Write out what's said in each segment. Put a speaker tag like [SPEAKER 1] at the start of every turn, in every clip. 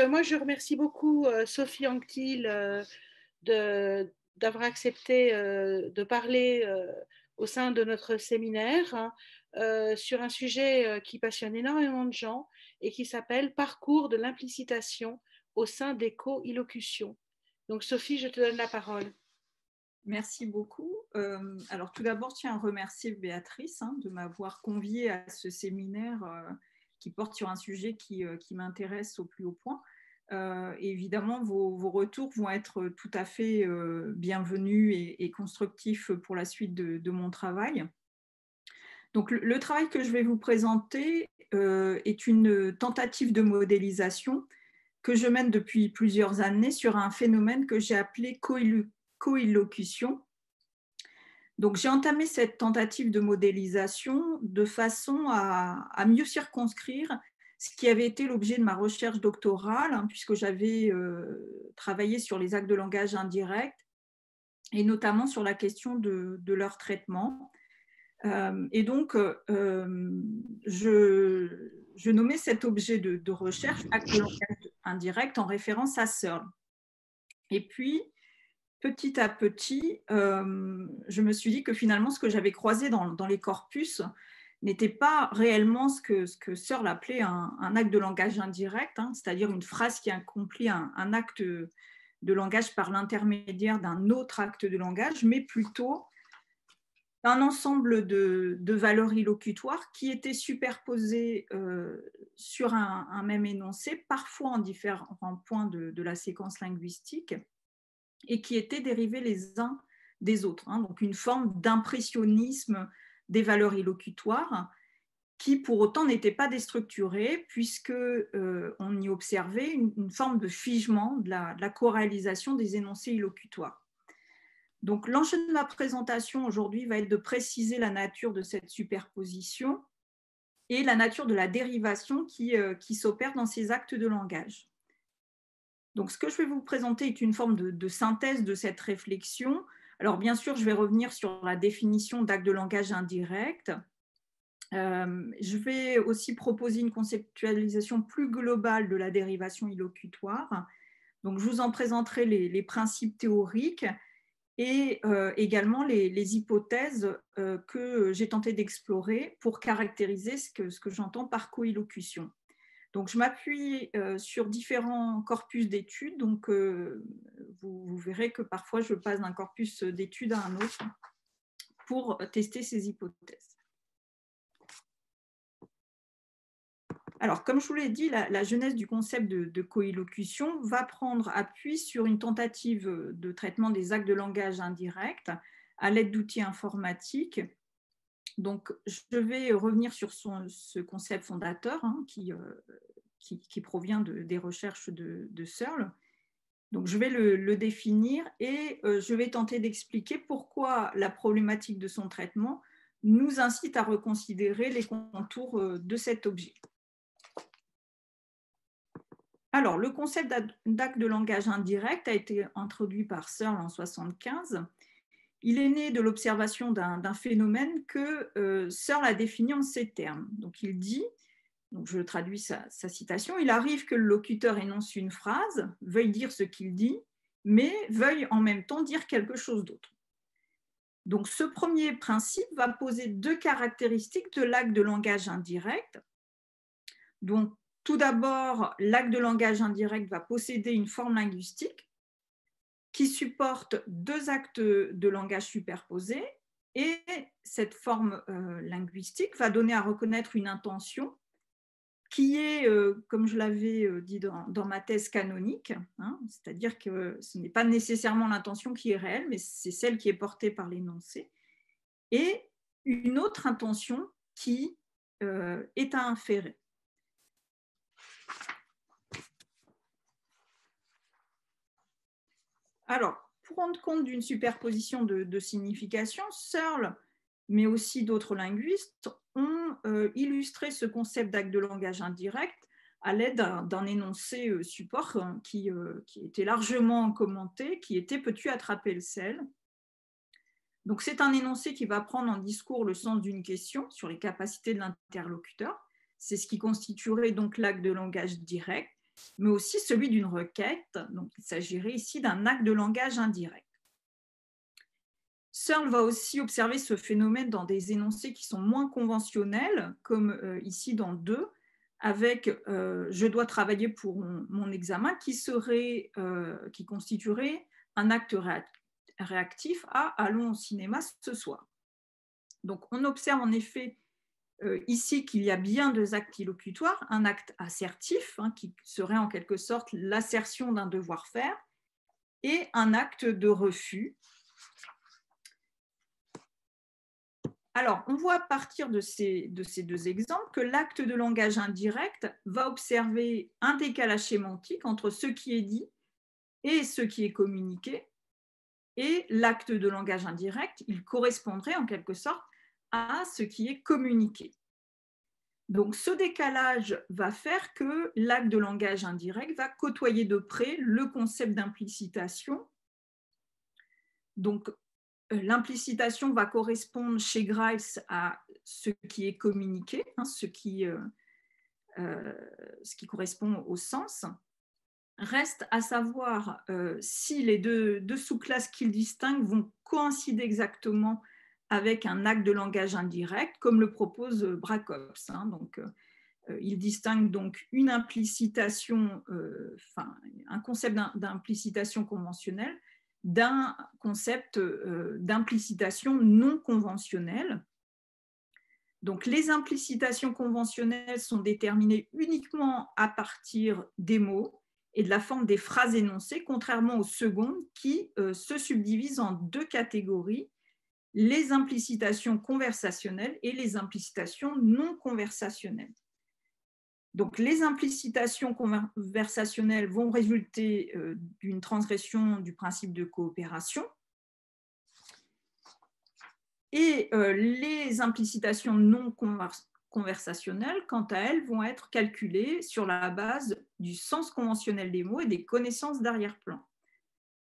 [SPEAKER 1] moi, je remercie beaucoup Sophie Anctil d'avoir accepté de parler au sein de notre séminaire, hein, sur un sujet qui passionne énormément de gens et qui s'appelle Parcours de l'implicitation au sein des co-illocutions. Donc, Sophie, je te donne la parole.
[SPEAKER 2] Merci beaucoup. Alors, tout d'abord, je tiens à remercier Béatrice de m'avoir conviée à ce séminaire qui porte sur un sujet qui m'intéresse au plus haut point. Évidemment, vos retours vont être tout à fait bienvenus et constructifs pour la suite de mon travail. Donc, le travail que je vais vous présenter est une tentative de modélisation que je mène depuis plusieurs années sur un phénomène que j'ai appelé coillocution. Donc, j'ai entamé cette tentative de modélisation de façon à mieux circonscrire ce qui avait été l'objet de ma recherche doctorale, puisque j'avais travaillé sur les actes de langage indirect et notamment sur la question de leur traitement. Et donc, je nommais cet objet de recherche acte de langage indirect en référence à Searle. Et puis, petit à petit, je me suis dit que finalement, ce que j'avais croisé dans les corpus n'était pas réellement ce que Searle appelait un acte de langage indirect, c'est-à-dire une phrase qui accomplit un acte de langage par l'intermédiaire d'un autre acte de langage, mais plutôt un ensemble de valeurs illocutoires qui étaient superposées sur un même énoncé, parfois en différents points de la séquence linguistique, et qui étaient dérivés les uns des autres. Donc une forme d'impressionnisme des valeurs illocutoires qui pour autant n'était pas déstructurée puisque on y observait une forme de figement de la co-réalisation des énoncés illocutoires. Donc l'enjeu de ma présentation aujourd'hui va être de préciser la nature de cette superposition et la nature de la dérivation qui s'opère dans ces actes de langage. Donc, ce que je vais vous présenter est une forme de synthèse de cette réflexion. Alors, bien sûr, je vais revenir sur la définition d'acte de langage indirect. Je vais aussi proposer une conceptualisation plus globale de la dérivation illocutoire. Donc, je vous en présenterai les principes théoriques et également les hypothèses que j'ai tenté d'explorer pour caractériser ce que j'entends par coillocution. Donc, je m'appuie sur différents corpus d'études. Donc, vous verrez que parfois, je passe d'un corpus d'études à un autre pour tester ces hypothèses. Alors, comme je vous l'ai dit, la genèse du concept de coillocution va prendre appui sur une tentative de traitement des actes de langage indirect à l'aide d'outils informatiques. Donc, je vais revenir sur ce concept fondateur qui provient des recherches de Searle. Donc, je vais le définir et je vais tenter d'expliquer pourquoi la problématique de son traitement nous incite à reconsidérer les contours de cet objet. Alors, le concept d'acte de langage indirect a été introduit par Searle en 1975. Il est né de l'observation d'un phénomène que Searle a défini en ces termes. Donc, il dit, donc je traduis sa citation, « Il arrive que le locuteur énonce une phrase, veuille dire ce qu'il dit, mais veuille en même temps dire quelque chose d'autre. » Donc, ce premier principe va poser deux caractéristiques de l'acte de langage indirect. Donc, tout d'abord, l'acte de langage indirect va posséder une forme linguistique qui supporte deux actes de langage superposés et cette forme linguistique va donner à reconnaître une intention qui est, comme je l'avais dit dans ma thèse canonique, c'est-à-dire que ce n'est pas nécessairement l'intention qui est réelle, mais c'est celle qui est portée par l'énoncé, et une autre intention qui est à inférer. Alors, pour rendre compte d'une superposition de significations, Searle, mais aussi d'autres linguistes, ont illustré ce concept d'acte de langage indirect à l'aide d'un énoncé support qui était largement commenté, qui était « peux-tu attraper le sel ?» Donc, c'est un énoncé qui va prendre en discours le sens d'une question sur les capacités de l'interlocuteur. C'est ce qui constituerait donc l'acte de langage direct. mais aussi celui d'une requête. Donc, il s'agirait ici d'un acte de langage indirect. Searle va aussi observer ce phénomène dans des énoncés qui sont moins conventionnels, comme ici dans 2, avec je dois travailler pour mon examen, qui constituerait un acte réactif à allons au cinéma ce soir. Donc on observe en effet ici qu'il y a bien 2 actes illocutoires, un acte assertif, qui serait en quelque sorte l'assertion d'un devoir-faire, et un acte de refus. Alors, on voit à partir de ces 2 exemples que l'acte de langage indirect va observer un décalage sémantique entre ce qui est dit et ce qui est communiqué. Et l'acte de langage indirect, il correspondrait en quelque sorte à ce qui est communiqué. Donc, ce décalage va faire que l'acte de langage indirect va côtoyer de près le concept d'implicitation. Donc, l'implécitation va correspondre chez Grice à ce qui est communiqué, ce qui correspond au sens. Reste à savoir si les deux sous-classes qu'il distingue vont coïncider exactement avec un acte de langage indirect, comme le propose Braccops. Donc, il distingue donc une implicitation, un concept d'implicitation conventionnelle d'un concept d'implicitation non conventionnelle. Donc, les implicitations conventionnelles sont déterminées uniquement à partir des mots et de la forme des phrases énoncées, contrairement aux secondes qui se subdivisent en 2 catégories, les implicitations conversationnelles et les implicitations non conversationnelles. Donc, les implicitations conversationnelles vont résulter d'une transgression du principe de coopération. Et les implicitations non conversationnelles, quant à elles, vont être calculées sur la base du sens conventionnel des mots et des connaissances d'arrière-plan.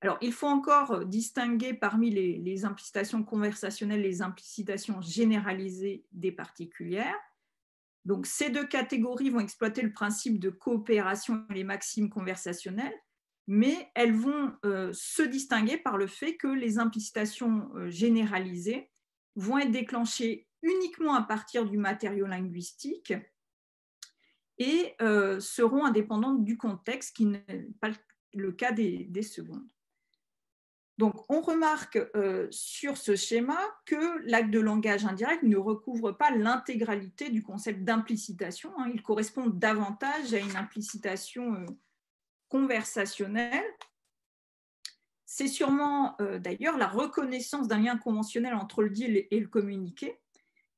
[SPEAKER 2] Alors, il faut encore distinguer parmi les implicitations conversationnelles les implicitations généralisées des particulières. Donc, ces 2 catégories vont exploiter le principe de coopération et les maximes conversationnelles, mais elles vont se distinguer par le fait que les implicitations généralisées vont être déclenchées uniquement à partir du matériau linguistique et seront indépendantes du contexte, qui n'est pas le cas des secondes. Donc, on remarque sur ce schéma que l'acte de langage indirect ne recouvre pas l'intégralité du concept d'implicitation. Il correspond davantage à une implicitation conversationnelle. C'est sûrement d'ailleurs la reconnaissance d'un lien conventionnel entre le dit et le communiqué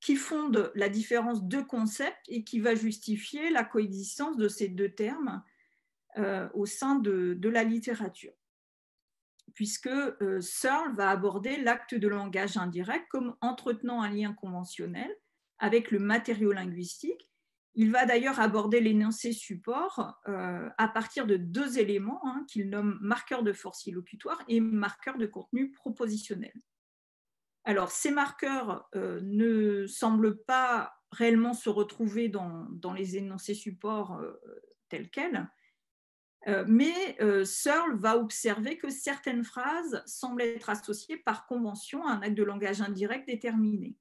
[SPEAKER 2] qui fonde la différence de concepts et qui va justifier la coexistence de ces 2 termes au sein de la littérature. Puisque Searle va aborder l'acte de langage indirect comme entretenant un lien conventionnel avec le matériau linguistique. Il va d'ailleurs aborder l'énoncé support à partir de 2 éléments qu'il nomme marqueurs de force illocutoire et marqueurs de contenu propositionnel. Alors, ces marqueurs ne semblent pas réellement se retrouver dans les énoncés supports tels quels, mais Searle va observer que certaines phrases semblent être associées par convention à un acte de langage indirect déterminé.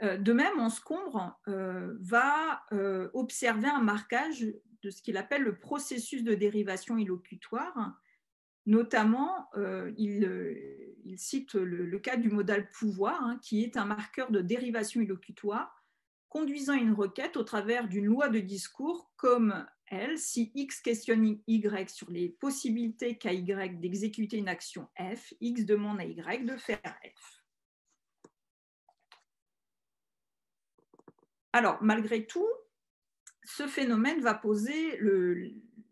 [SPEAKER 2] De même, Anscombre va observer un marquage de ce qu'il appelle le processus de dérivation illocutoire. Notamment, il cite le cas du modal pouvoir, qui est un marqueur de dérivation illocutoire conduisant une requête au travers d'une loi de discours comme elle, si X questionne Y sur les possibilités qu'a Y d'exécuter une action F, X demande à Y de faire F. Alors, malgré tout, ce phénomène va poser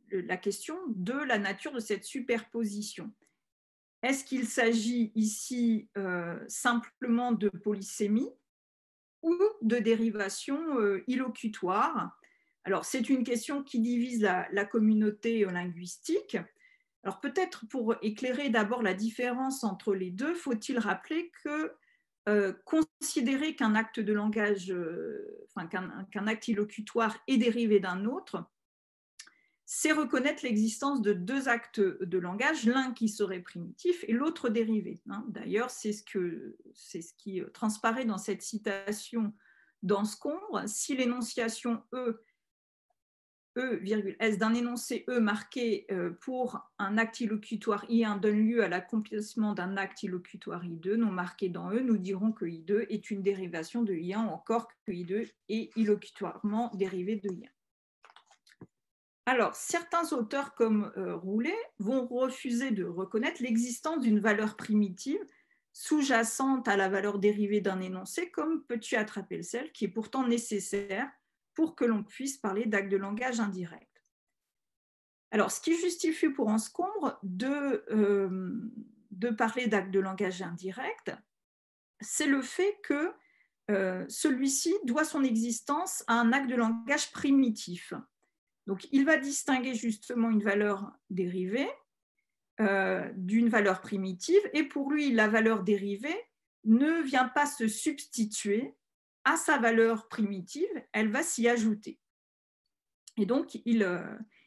[SPEAKER 2] la question de la nature de cette superposition. Est-ce qu'il s'agit ici simplement de polysémie ou de dérivation illocutoire? Alors, c'est une question qui divise la communauté linguistique. Alors, peut-être pour éclairer d'abord la différence entre les deux, faut-il rappeler que considérer qu'un acte de langage, qu'un acte illocutoire est dérivé d'un autre, c'est reconnaître l'existence de deux actes de langage, l'un qui serait primitif et l'autre dérivé. D'ailleurs, c'est ce qui transparaît dans cette citation d'Anscombe. Si l'énonciation E,S d'un énoncé E marqué pour un acte illocutoire I1 donne lieu à l'accomplissement d'un acte illocutoire I2 non marqué dans E, nous dirons que I2 est une dérivation de I1 ou encore que I2 est illocutoirement dérivé de I1. Alors, certains auteurs comme Roulet vont refuser de reconnaître l'existence d'une valeur primitive sous-jacente à la valeur dérivée d'un énoncé, comme peux-tu attraper le sel, qui est pourtant nécessaire pour que l'on puisse parler d'acte de langage indirect. Alors, ce qui justifie pour Anscombe de parler d'acte de langage indirect, c'est le fait que celui-ci doit son existence à un acte de langage primitif. Donc, il va distinguer justement une valeur dérivée d'une valeur primitive, et pour lui, la valeur dérivée ne vient pas se substituer à sa valeur primitive, elle va s'y ajouter. Et donc, il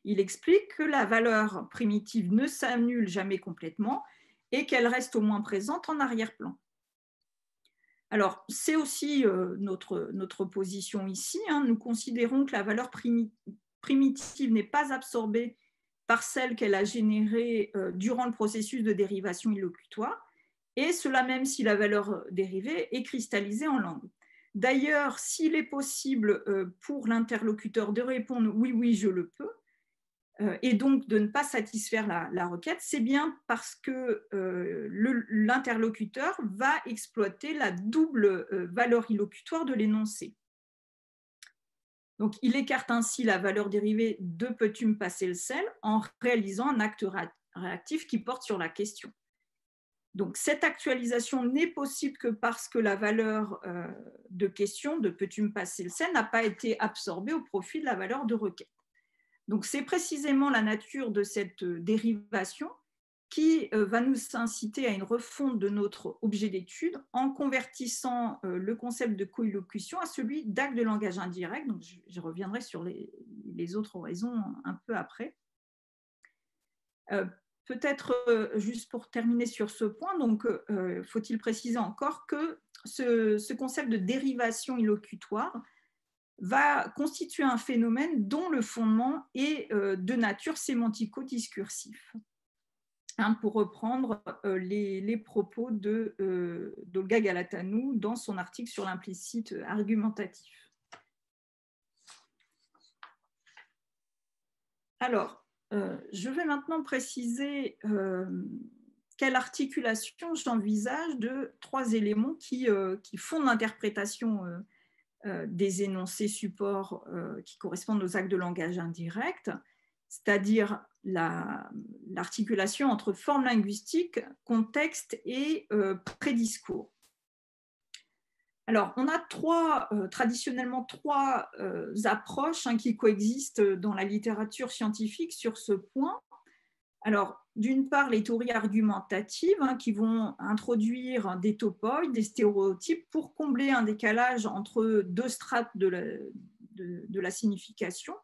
[SPEAKER 2] explique que la valeur primitive ne s'annule jamais complètement et qu'elle reste au moins présente en arrière-plan. Alors, c'est aussi notre position ici. Nous considérons que la valeur primitive n'est pas absorbée par celle qu'elle a générée durant le processus de dérivation illocutoire, et cela même si la valeur dérivée est cristallisée en langue. D'ailleurs, s'il est possible pour l'interlocuteur de répondre « oui, oui, je le peux », et donc de ne pas satisfaire la requête, c'est bien parce que l'interlocuteur va exploiter la double valeur illocutoire de l'énoncé. Donc, il écarte ainsi la valeur dérivée de « peux-tu me passer le sel » en réalisant un acte réactif qui porte sur la question. Donc, cette actualisation n'est possible que parce que la valeur de question de « peux-tu me passer le sel » n'a pas été absorbée au profit de la valeur de requête. Donc, c'est précisément la nature de cette dérivation qui va nous inciter à une refonte de notre objet d'étude en convertissant le concept de coillocution à celui d'acte de langage indirect. Donc, je reviendrai sur les autres raisons un peu après. Peut-être juste pour terminer sur ce point, donc faut-il préciser encore que ce concept de dérivation illocutoire va constituer un phénomène dont le fondement est de nature sémantico-discursif. Pour reprendre les propos d'Olga Galatanou dans son article sur l'implicite argumentatif. Alors, je vais maintenant préciser quelle articulation j'envisage de trois éléments qui fondent l'interprétation des énoncés supports qui correspondent aux actes de langage indirect, c'est-à-dire l'articulation entre forme linguistique, contexte et prédiscours. Alors, on a traditionnellement trois approches qui coexistent dans la littérature scientifique sur ce point. Alors, d'une part, les théories argumentatives qui vont introduire des topoïdes, des stéréotypes pour combler un décalage entre deux strates de la signification.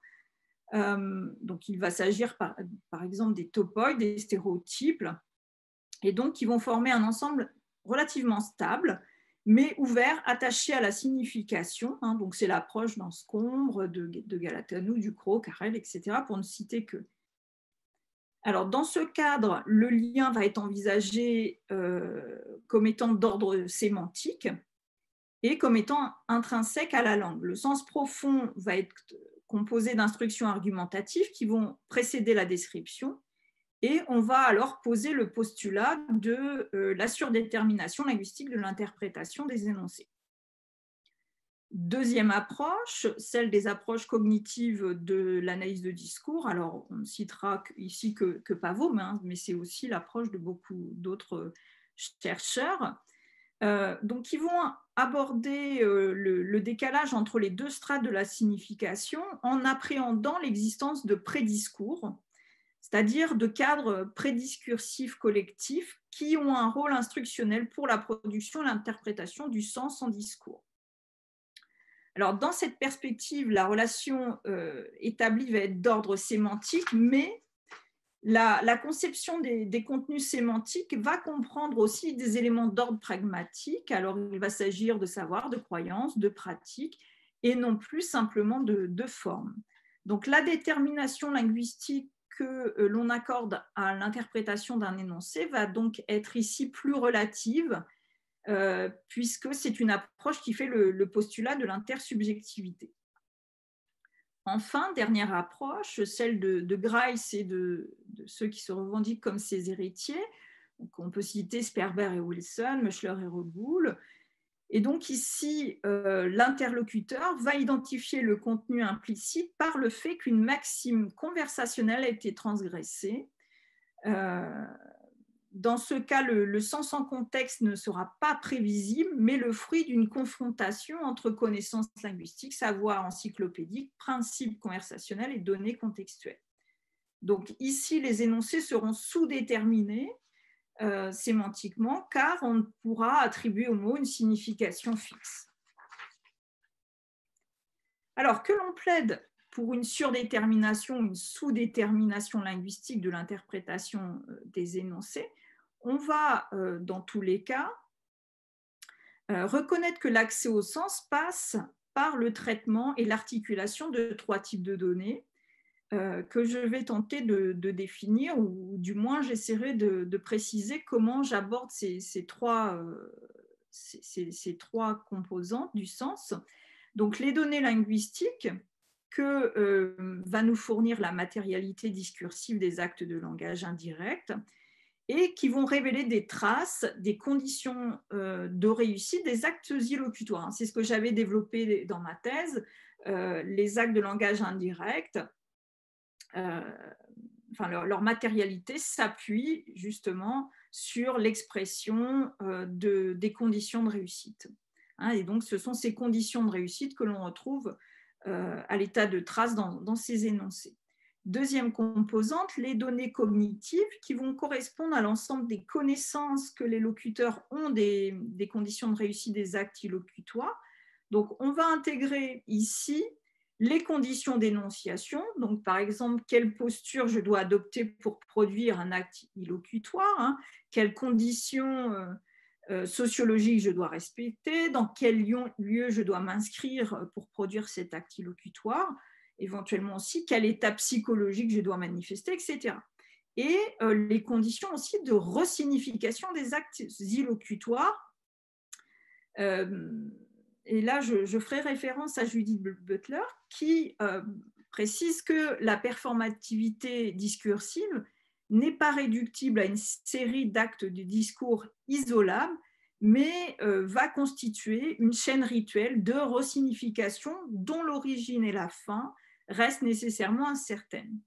[SPEAKER 2] Donc, il va s'agir par exemple des topoïdes, des stéréotypes, et donc qui vont former un ensemble relativement stable, mais ouvert, attaché à la signification. Donc, c'est l'approche d'Anscombe, de Galatanou, Ducrot, Carrel, etc., pour ne citer que. Alors, dans ce cadre, le lien va être envisagé comme étant d'ordre sémantique et comme étant intrinsèque à la langue. Le sens profond va être composé d'instructions argumentatives qui vont précéder la description, et on va alors poser le postulat de la surdétermination linguistique de l'interprétation des énoncés. Deuxième approche, celle des approches cognitives de l'analyse de discours. Alors, on ne citera ici que Pavot, mais c'est aussi l'approche de beaucoup d'autres chercheurs. Donc, qui vont aborder le décalage entre les deux strates de la signification en appréhendant l'existence de prédiscours, c'est-à-dire de cadres prédiscursifs collectifs qui ont un rôle instructionnel pour la production et l'interprétation du sens en discours. Alors, dans cette perspective, la relation établie va être d'ordre sémantique, mais la conception des contenus sémantiques va comprendre aussi des éléments d'ordre pragmatique. Alors, il va s'agir de savoir, de croyances, de pratiques, et non plus simplement de formes. Donc, la détermination linguistique que l'on accorde à l'interprétation d'un énoncé va donc être ici plus relative, puisque c'est une approche qui fait le postulat de l'intersubjectivité. Enfin, dernière approche, celle de Grice et de ceux qui se revendiquent comme ses héritiers. Donc, on peut citer Sperber et Wilson, Meuchler et Reboul. Et donc ici, l'interlocuteur va identifier le contenu implicite par le fait qu'une maxime conversationnelle a été transgressée. Dans ce cas, le sens en contexte ne sera pas prévisible, mais le fruit d'une confrontation entre connaissances linguistiques, savoir encyclopédique, principes conversationnels et données contextuelles. Donc ici, les énoncés seront sous-déterminés sémantiquement, car on ne pourra attribuer au mot une signification fixe. Alors que l'on plaide pour une surdétermination, une sous-détermination linguistique de l'interprétation des énoncés, on va, dans tous les cas, reconnaître que l'accès au sens passe par le traitement et l'articulation de 3 types de données que je vais tenter de définir, ou du moins j'essaierai de préciser comment j'aborde ces trois composantes du sens. Donc les données linguistiques que va nous fournir la matérialité discursive des actes de langage indirect, et qui vont révéler des traces, des conditions de réussite des actes illocutoires. C'est ce que j'avais développé dans ma thèse. Les actes de langage indirect, leur matérialité s'appuie justement sur l'expression des conditions de réussite. Et donc, ce sont ces conditions de réussite que l'on retrouve à l'état de traces dans ces énoncés. Deuxième composante, les données cognitives qui vont correspondre à l'ensemble des connaissances que les locuteurs ont des conditions de réussite des actes illocutoires. Donc, on va intégrer ici les conditions d'énonciation, donc par exemple, quelle posture je dois adopter pour produire un acte illocutoire, quelles conditions sociologiques je dois respecter, dans quel lieu je dois m'inscrire pour produire cet acte illocutoire, éventuellement aussi quel état psychologique je dois manifester, etc. Et les conditions aussi de resignification des actes illocutoires. Et là, je ferai référence à Judith Butler qui précise que la performativité discursive n'est pas réductible à une série d'actes de discours isolables, mais va constituer une chaîne rituelle de resignification dont l'origine et la fin restent nécessairement incertaines.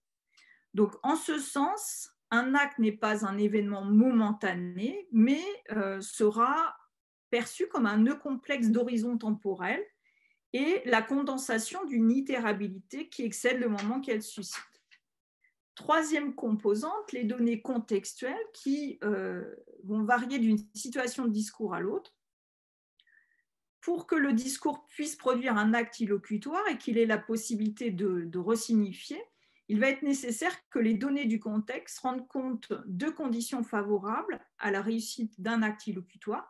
[SPEAKER 2] Donc, en ce sens, un acte n'est pas un événement momentané, mais sera perçu comme un nœud complexe d'horizon temporel et la condensation d'une itérabilité qui excède le moment qu'elle suscite. Troisième composante, les données contextuelles qui vont varier d'une situation de discours à l'autre. Pour que le discours puisse produire un acte illocutoire et qu'il ait la possibilité de resignifier, il va être nécessaire que les données du contexte rendent compte de conditions favorables à la réussite d'un acte illocutoire,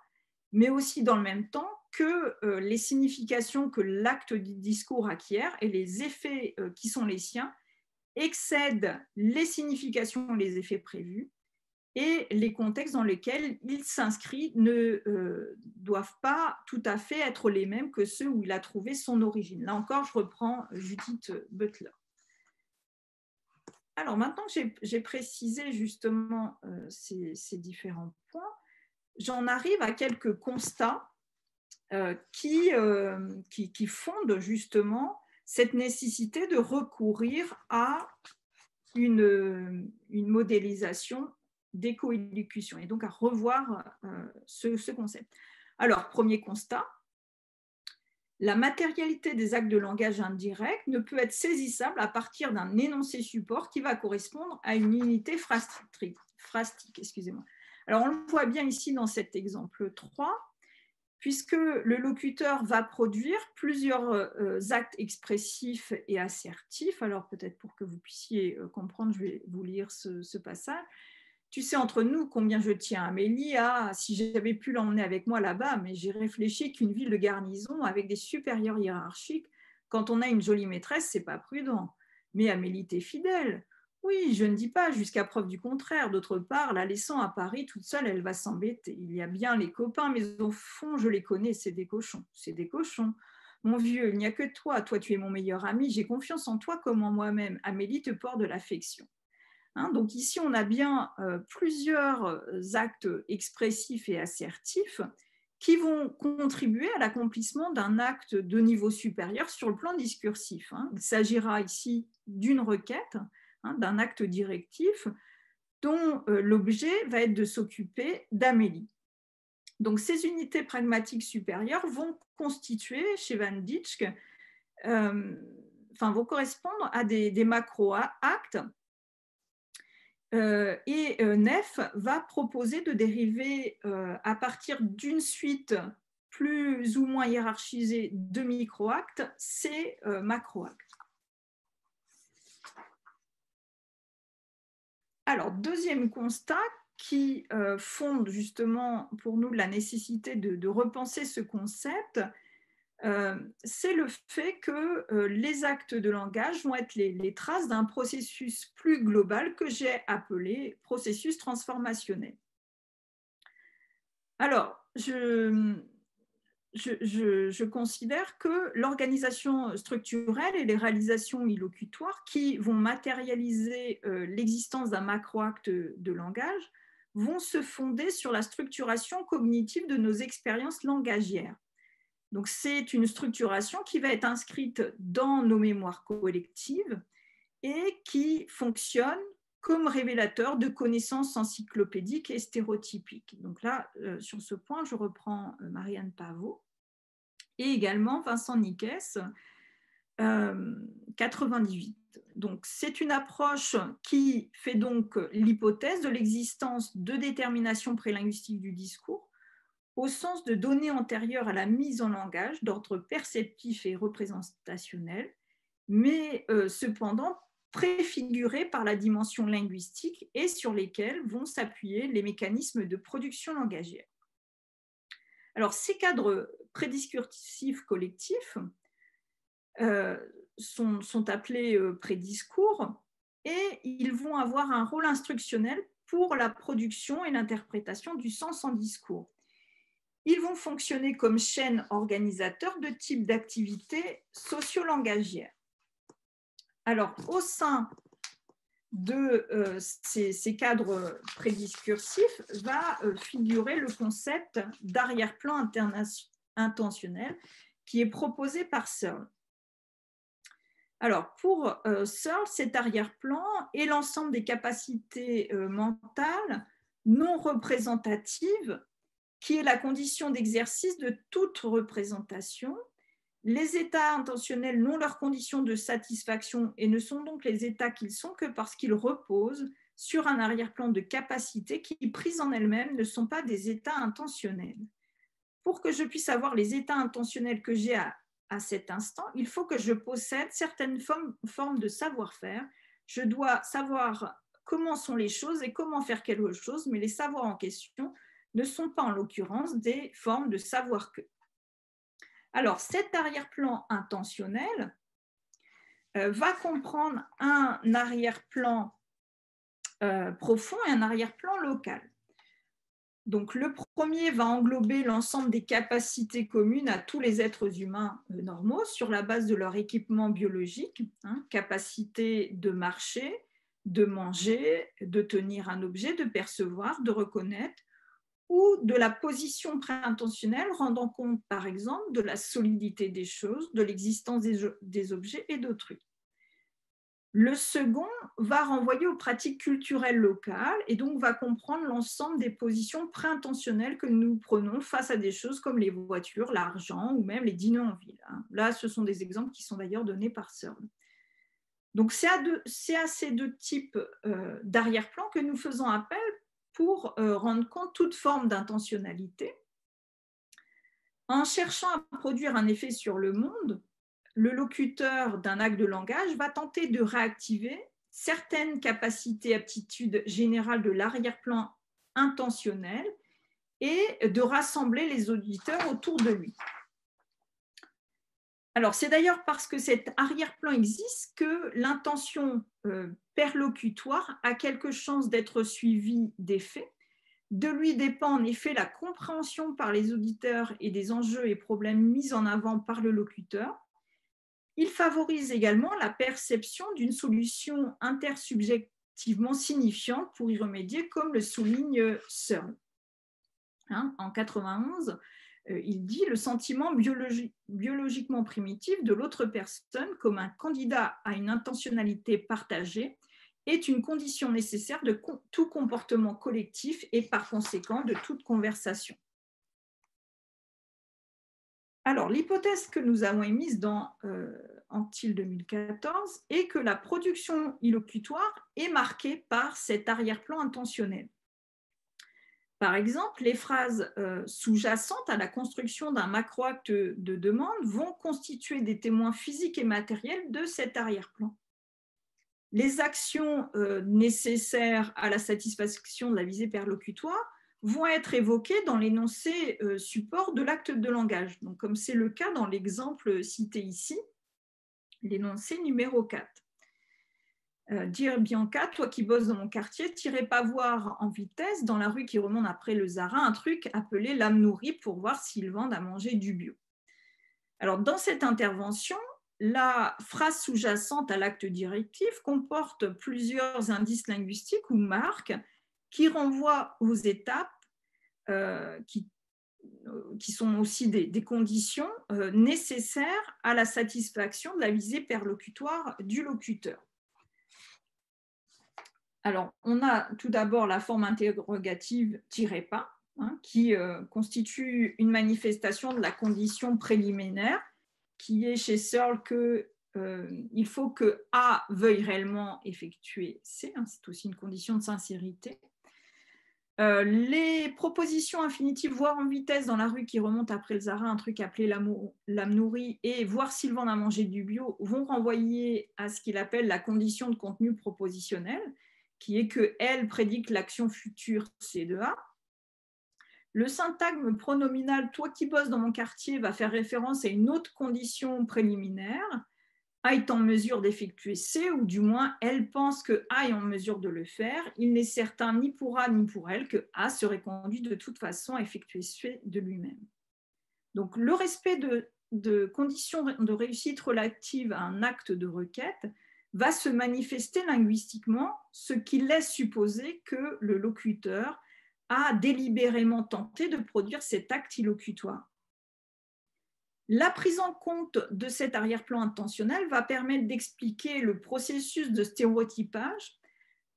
[SPEAKER 2] mais aussi dans le même temps que les significations que l'acte du discours acquiert et les effets qui sont les siens excèdent les significations, les effets prévus, et les contextes dans lesquels il s'inscrit ne doivent pas tout à fait être les mêmes que ceux où il a trouvé son origine. Là encore, je reprends Judith Butler. Alors maintenant que j'ai précisé justement ces différents points, j'en arrive à quelques constats qui fondent justement cette nécessité de recourir à une modélisation d'éco-élocution et donc à revoir ce concept. Alors, premier constat, la matérialité des actes de langage indirect ne peut être saisissable à partir d'un énoncé support qui va correspondre à une unité phrastique. Excusez-moi. Alors, on le voit bien ici dans cet exemple 3, puisque le locuteur va produire plusieurs actes expressifs et assertifs. Alors peut-être pour que vous puissiez comprendre, je vais vous lire ce passage. Tu sais entre nous combien je tiens à Amélie. Ah, si j'avais pu l'emmener avec moi là-bas, mais j'ai réfléchi qu'une ville de garnison avec des supérieurs hiérarchiques, quand on a une jolie maîtresse, c'est pas prudent. Mais Amélie t'est fidèle. Oui, je ne dis pas jusqu'à preuve du contraire. D'autre part, la laissant à Paris toute seule, elle va s'embêter. Il y a bien les copains, mais au fond, je les connais, c'est des cochons. C'est des cochons. Mon vieux, il n'y a que toi. Toi, tu es mon meilleur ami. J'ai confiance en toi comme en moi-même. Amélie te porte de l'affection. Hein, donc ici, on a bien plusieurs actes expressifs et assertifs qui vont contribuer à l'accomplissement d'un acte de niveau supérieur sur le plan discursif. Hein. Il s'agira ici d'une requête, hein, d'un acte directif dont l'objet va être de s'occuper d'Amélie. Donc ces unités pragmatiques supérieures vont constituer chez Van Dijk, vont correspondre à des macro-actes. Et Neff va proposer de dériver à partir d'une suite plus ou moins hiérarchisée de micro-actes ces macro-actes. Alors, deuxième constat qui fonde justement pour nous la nécessité de repenser ce concept, c'est le fait que les actes de langage vont être les traces d'un processus plus global que j'ai appelé processus transformationnel. Alors, je considère que l'organisation structurelle et les réalisations illocutoires qui vont matérialiser l'existence d'un macro-acte de langage vont se fonder sur la structuration cognitive de nos expériences langagières. Donc, c'est une structuration qui va être inscrite dans nos mémoires collectives et qui fonctionne comme révélateur de connaissances encyclopédiques et stéréotypiques. Donc là, sur ce point, je reprends Marianne Pavot et également Vincent Niquès, 98. Donc, c'est une approche qui fait donc l'hypothèse de l'existence de déterminations prélinguistiques du discours au sens de données antérieures à la mise en langage d'ordre perceptif et représentationnel, mais cependant préfigurées par la dimension linguistique et sur lesquelles vont s'appuyer les mécanismes de production langagière. Alors, ces cadres prédiscursifs collectifs sont appelés prédiscours et ils vont avoir un rôle instructionnel pour la production et l'interprétation du sens en discours. Ils vont fonctionner comme chaîne organisateur de types d'activités socio-langagières. Alors, au sein de ces cadres prédiscursifs va figurer le concept d'arrière-plan intentionnel qui est proposé par Searle. Alors, pour Searle, cet arrière-plan est l'ensemble des capacités mentales non représentatives qui est la condition d'exercice de toute représentation. Les états intentionnels n'ont leur condition de satisfaction et ne sont donc les états qu'ils sont que parce qu'ils reposent sur un arrière-plan de capacité qui, prises en elles-mêmes, ne sont pas des états intentionnels. Pour que je puisse avoir les états intentionnels que j'ai à cet instant, il faut que je possède certaines formes de savoir-faire. Je dois savoir comment sont les choses et comment faire quelque chose, mais les savoirs en question ne sont pas en l'occurrence des formes de savoir-que. Alors, cet arrière-plan intentionnel va comprendre un arrière-plan profond et un arrière-plan local. Donc, le premier va englober l'ensemble des capacités communes à tous les êtres humains normaux sur la base de leur équipement biologique, hein, capacité de marcher, de manger, de tenir un objet, de percevoir, de reconnaître, ou de la position préintentionnelle rendant compte, par exemple, de la solidité des choses, de l'existence des objets et d'autrui. Le second va renvoyer aux pratiques culturelles locales et donc va comprendre l'ensemble des positions préintentionnelles que nous prenons face à des choses comme les voitures, l'argent ou même les dîners en ville. Là, ce sont des exemples qui sont d'ailleurs donnés par Searle. Donc, c'est à ces deux types d'arrière-plan que nous faisons appel pour rendre compte toute forme d'intentionnalité. En cherchant à produire un effet sur le monde, le locuteur d'un acte de langage va tenter de réactiver certaines capacités et aptitudes générales de l'arrière-plan intentionnel et de rassembler les auditeurs autour de lui. Alors, c'est d'ailleurs parce que cet arrière-plan existe que l'intention perlocutoire a quelque chance d'être suivie des faits. De lui dépend en effet la compréhension par les auditeurs et des enjeux et problèmes mis en avant par le locuteur. Il favorise également la perception d'une solution intersubjectivement signifiante pour y remédier, comme le souligne Searle. En 91, il dit le sentiment biologiquement primitif de l'autre personne comme un candidat à une intentionnalité partagée est une condition nécessaire de tout comportement collectif et par conséquent de toute conversation. Alors, l'hypothèse que nous avons émise dans Anquetil 2014 est que la production illocutoire est marquée par cet arrière-plan intentionnel. Par exemple, les phrases sous-jacentes à la construction d'un macro-acte de demande vont constituer des témoins physiques et matériels de cet arrière-plan. Les actions nécessaires à la satisfaction de la visée perlocutoire vont être évoquées dans l'énoncé support de l'acte de langage. Donc, comme c'est le cas dans l'exemple cité ici, l'énoncé numéro 4. Dire Bianca, toi qui bosses dans mon quartier, t'irais pas voir en vitesse dans la rue qui remonte après le Zara un truc appelé l'âme nourrie pour voir s'ils vendent à manger du bio. Alors, dans cette intervention, la phrase sous-jacente à l'acte directif comporte plusieurs indices linguistiques ou marques qui renvoient aux étapes qui sont aussi des conditions nécessaires à la satisfaction de la visée perlocutoire du locuteur. Alors, on a tout d'abord la forme interrogative « pas », qui constitue une manifestation de la condition préliminaire, qui est chez Searle qu'il faut que A veuille réellement effectuer C, c'est aussi une condition de sincérité. Les propositions infinitives voir en vitesse dans la rue qui remonte après le Zara, un truc appelé l'âme nourrie, et voir s'ils vendent à manger du bio vont renvoyer à ce qu'il appelle la condition de contenu propositionnel, qui est que elle prédit l'action future C de A. Le syntagme pronominal « toi qui bosses dans mon quartier » va faire référence à une autre condition préliminaire, A est en mesure d'effectuer C, ou du moins elle pense que A est en mesure de le faire. Il n'est certain ni pour A ni pour elle que A serait conduit de toute façon à effectuer C de lui-même. Donc le respect de conditions de réussite relatives à un acte de requête va se manifester linguistiquement, ce qui laisse supposer que le locuteur a délibérément tenté de produire cet acte illocutoire. La prise en compte de cet arrière-plan intentionnel va permettre d'expliquer le processus de stéréotypage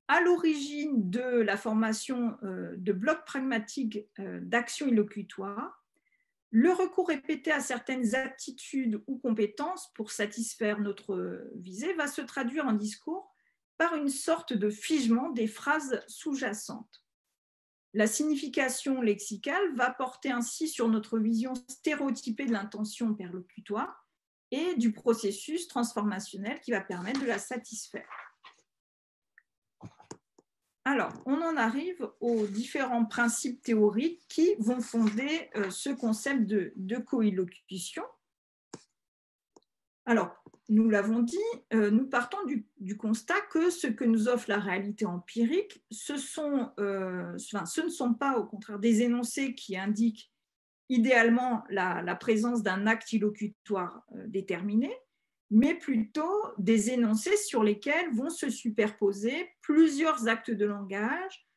[SPEAKER 2] à l'origine de la formation de blocs pragmatiques d'action illocutoire, le recours répété à certaines aptitudes ou compétences pour satisfaire notre visée va se traduire en discours par une sorte de figement des phrases sous-jacentes. La signification lexicale va porter ainsi sur notre vision stéréotypée de l'intention perlocutoire et du processus transformationnel qui va permettre de la satisfaire. Alors, on en arrive aux différents principes théoriques qui vont fonder ce concept de coélocution. Alors, nous l'avons dit, nous partons du constat que ce que nous offre la réalité empirique, ce ne sont pas au contraire des énoncés qui indiquent idéalement la présence d'un acte illocutoire déterminé, mais plutôt des énoncés sur lesquels vont se superposer plusieurs actes de langage,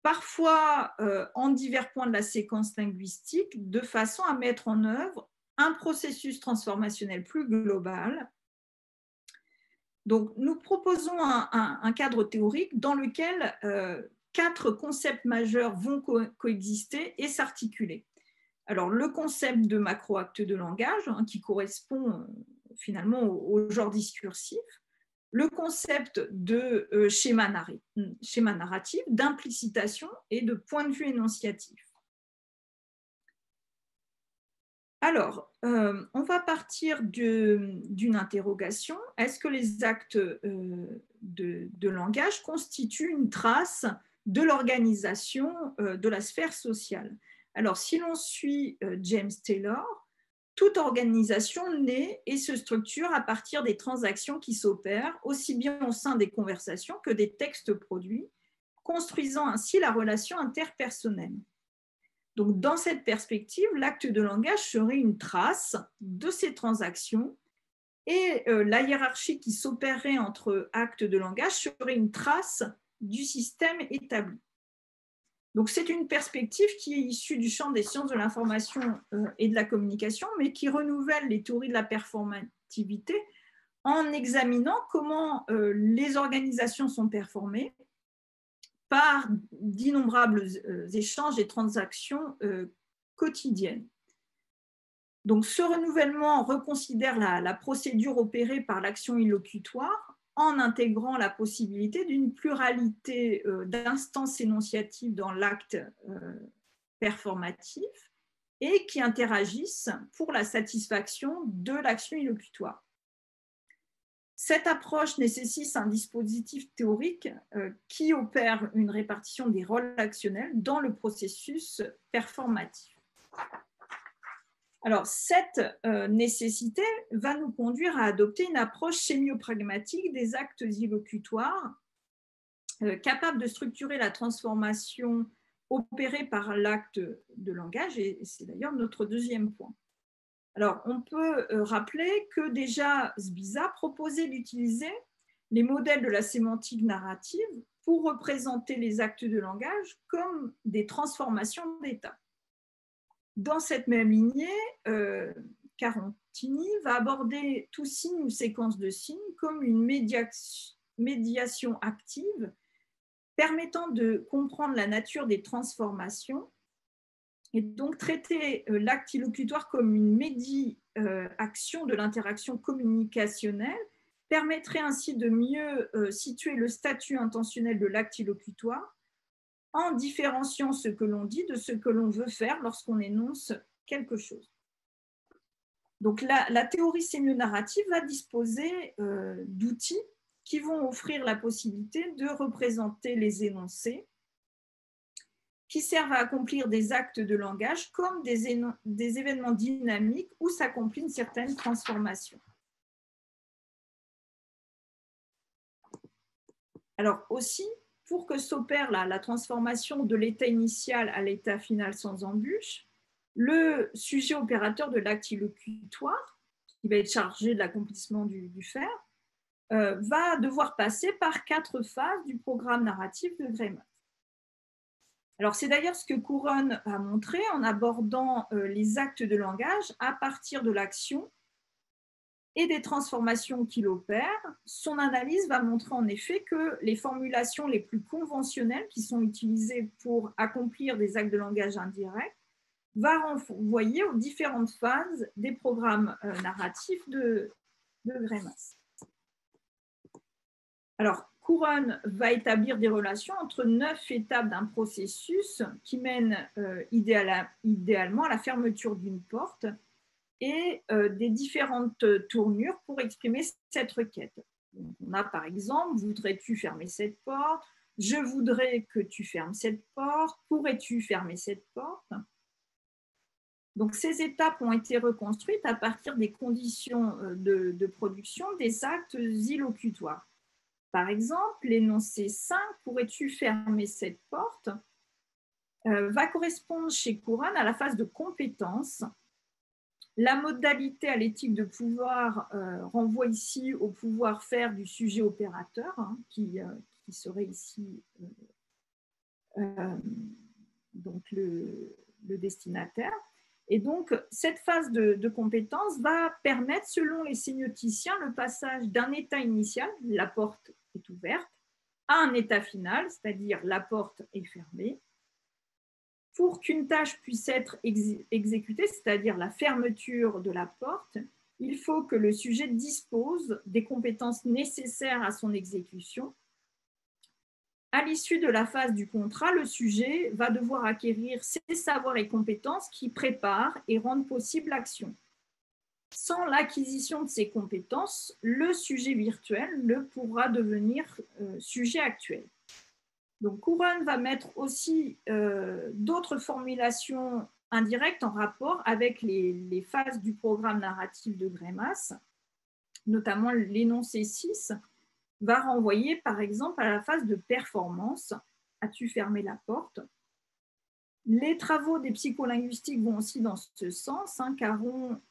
[SPEAKER 2] parfois en divers points de la séquence linguistique, de façon à mettre en œuvre un processus transformationnel plus global. Donc, nous proposons un cadre théorique dans lequel 4 concepts majeurs vont coexister et s'articuler. Alors, le concept de macro-acte de langage, qui correspond finalement au genre discursif, le concept de schéma narratif, d'implicitation et de point de vue énonciatif. Alors, on va partir d'une interrogation. Est-ce que les actes de langage constituent une trace de l'organisation de la sphère sociale? Alors, si l'on suit James Taylor, toute organisation naît et se structure à partir des transactions qui s'opèrent, aussi bien au sein des conversations que des textes produits, construisant ainsi la relation interpersonnelle. Donc, dans cette perspective, l'acte de langage serait une trace de ces transactions et la hiérarchie qui s'opérerait entre actes de langage serait une trace du système établi. Donc, c'est une perspective qui est issue du champ des sciences de l'information et de la communication, mais qui renouvelle les théories de la performativité en examinant comment les organisations sont performées par d'innombrables échanges et transactions quotidiennes. Donc, ce renouvellement reconsidère la procédure opérée par l'action illocutoire en intégrant la possibilité d'une pluralité d'instances énonciatives dans l'acte performatif et qui interagissent pour la satisfaction de l'action illocutoire. Cette approche nécessite un dispositif théorique qui opère une répartition des rôles actionnels dans le processus performatif. Alors, cette nécessité va nous conduire à adopter une approche sémiopragmatique des actes illocutoires capable de structurer la transformation opérée par l'acte de langage, et c'est d'ailleurs notre deuxième point. Alors, on peut rappeler que déjà Sbiza proposait d'utiliser les modèles de la sémantique narrative pour représenter les actes de langage comme des transformations d'état. Dans cette même lignée, Carantini va aborder tout signe ou séquence de signes comme une médiation active permettant de comprendre la nature des transformations et donc traiter l'acte illocutoire comme une médiation de l'interaction communicationnelle permettrait ainsi de mieux situer le statut intentionnel de l'acte illocutoire en différenciant ce que l'on dit de ce que l'on veut faire lorsqu'on énonce quelque chose. Donc la théorie sémionarrative va disposer d'outils qui vont offrir la possibilité de représenter les énoncés qui servent à accomplir des actes de langage comme des événements dynamiques où s'accomplit une certaine transformation. Alors aussi, pour que s'opère la transformation de l'état initial à l'état final sans embûche, le sujet opérateur de l'acte illocutoire, qui va être chargé de l'accomplissement du faire, va devoir passer par 4 phases du programme narratif de Greimas. Alors, c'est d'ailleurs ce que Couronne a montré en abordant les actes de langage à partir de l'action et des transformations qu'il opère. Son analyse va montrer en effet que les formulations les plus conventionnelles qui sont utilisées pour accomplir des actes de langage indirects va renvoyer aux différentes phases des programmes narratifs de Greimas. Alors, Couronne va établir des relations entre 9 étapes d'un processus qui mène idéalement à la fermeture d'une porte et des différentes tournures pour exprimer cette requête. Donc, on a par exemple, voudrais-tu fermer cette porte? Je voudrais que tu fermes cette porte. Pourrais-tu fermer cette porte? Donc, ces étapes ont été reconstruites à partir des conditions de production des actes illocutoires. Par exemple, l'énoncé 5, pourrais-tu fermer cette porte, va correspondre chez Couronne à la phase de compétence. La modalité à l'éthique de pouvoir renvoie ici au pouvoir faire du sujet opérateur, qui serait ici donc le destinataire. Et donc, cette phase de compétence va permettre, selon les sémioticiens, le passage d'un état initial, la porte est ouverte, à un état final, c'est-à-dire la porte est fermée. Pour qu'une tâche puisse être exécutée, c'est-à-dire la fermeture de la porte, il faut que le sujet dispose des compétences nécessaires à son exécution. À l'issue de la phase du contrat, le sujet va devoir acquérir ses savoirs et compétences qui préparent et rendent possible l'action. Sans l'acquisition de ces compétences, le sujet virtuel ne pourra devenir sujet actuel. Donc, Couronne va mettre aussi d'autres formulations indirectes en rapport avec les phases du programme narratif de Greimas, notamment l'énoncé 6, va renvoyer par exemple à la phase de performance. As-tu fermé la porte? Les travaux des psycholinguistiques vont aussi dans ce sens. Caron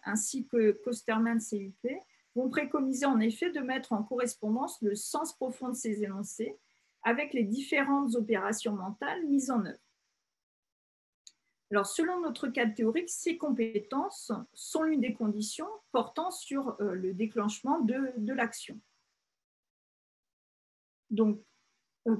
[SPEAKER 2] ainsi que Kosterman CUP vont préconiser en effet de mettre en correspondance le sens profond de ces énoncés avec les différentes opérations mentales mises en œuvre. Alors, selon notre cadre théorique, ces compétences sont l'une des conditions portant sur le déclenchement de l'action. Donc,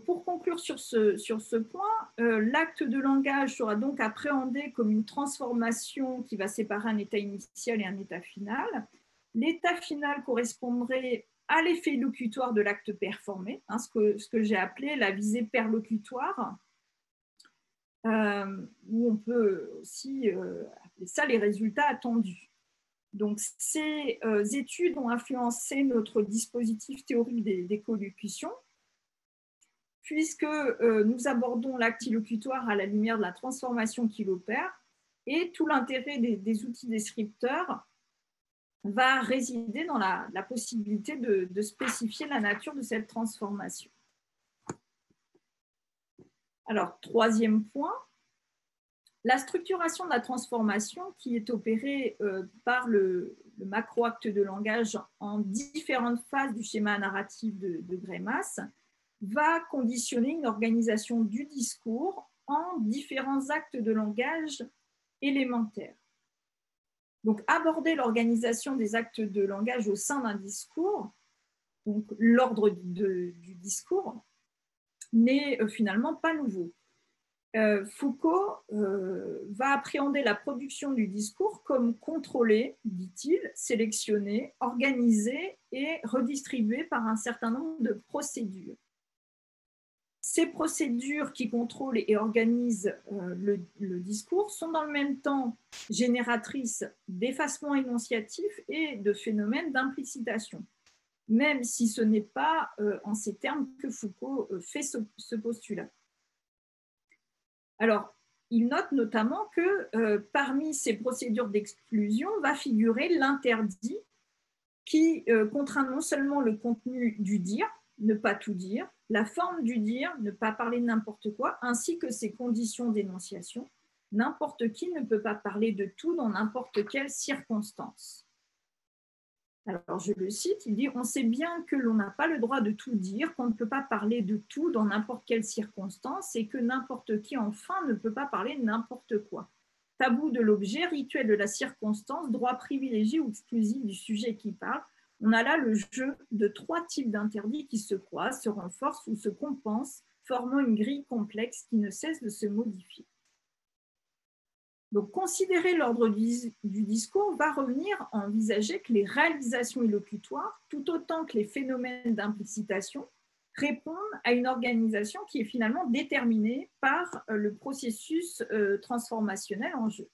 [SPEAKER 2] pour conclure sur ce point, l'acte de langage sera donc appréhendé comme une transformation qui va séparer un état initial et un état final. L'état final correspondrait à l'effet locutoire de l'acte performé, ce que j'ai appelé la visée perlocutoire, où on peut aussi appeler ça les résultats attendus. Donc, ces études ont influencé notre dispositif théorique des collocutions, puisque nous abordons l'acte illocutoire à la lumière de la transformation qu'il opère, et tout l'intérêt des outils descripteurs va résider dans la possibilité de spécifier la nature de cette transformation. Alors, troisième point, la structuration de la transformation qui est opérée par le macro-acte de langage en différentes phases du schéma narratif de Greimas va conditionner une organisation du discours en différents actes de langage élémentaires. Donc, aborder l'organisation des actes de langage au sein d'un discours, donc l'ordre du discours, n'est finalement pas nouveau. Foucault va appréhender la production du discours comme contrôlée, dit-il, sélectionnée, organisée et redistribuée par un certain nombre de procédures. Ces procédures qui contrôlent et organisent le discours sont dans le même temps génératrices d'effacement énonciatif et de phénomènes d'implicitation, même si ce n'est pas en ces termes que Foucault fait ce postulat. Alors, il note notamment que parmi ces procédures d'exclusion va figurer l'interdit qui contraint non seulement le contenu du dire, ne pas tout dire, la forme du dire, ne pas parler de n'importe quoi, ainsi que ses conditions d'énonciation. N'importe qui ne peut pas parler de tout dans n'importe quelle circonstance. Alors, je le cite, il dit « On sait bien que l'on n'a pas le droit de tout dire, qu'on ne peut pas parler de tout dans n'importe quelle circonstance et que n'importe qui, enfin, ne peut pas parler de n'importe quoi. Tabou de l'objet, rituel de la circonstance, droit privilégié ou exclusif du sujet qui parle. On a là le jeu de trois types d'interdits qui se croisent, se renforcent ou se compensent, formant une grille complexe qui ne cesse de se modifier. » Donc, considérer l'ordre du discours va revenir à envisager que les réalisations illocutoires, tout autant que les phénomènes d'implicitation, répondent à une organisation qui est finalement déterminée par le processus transformationnel en jeu.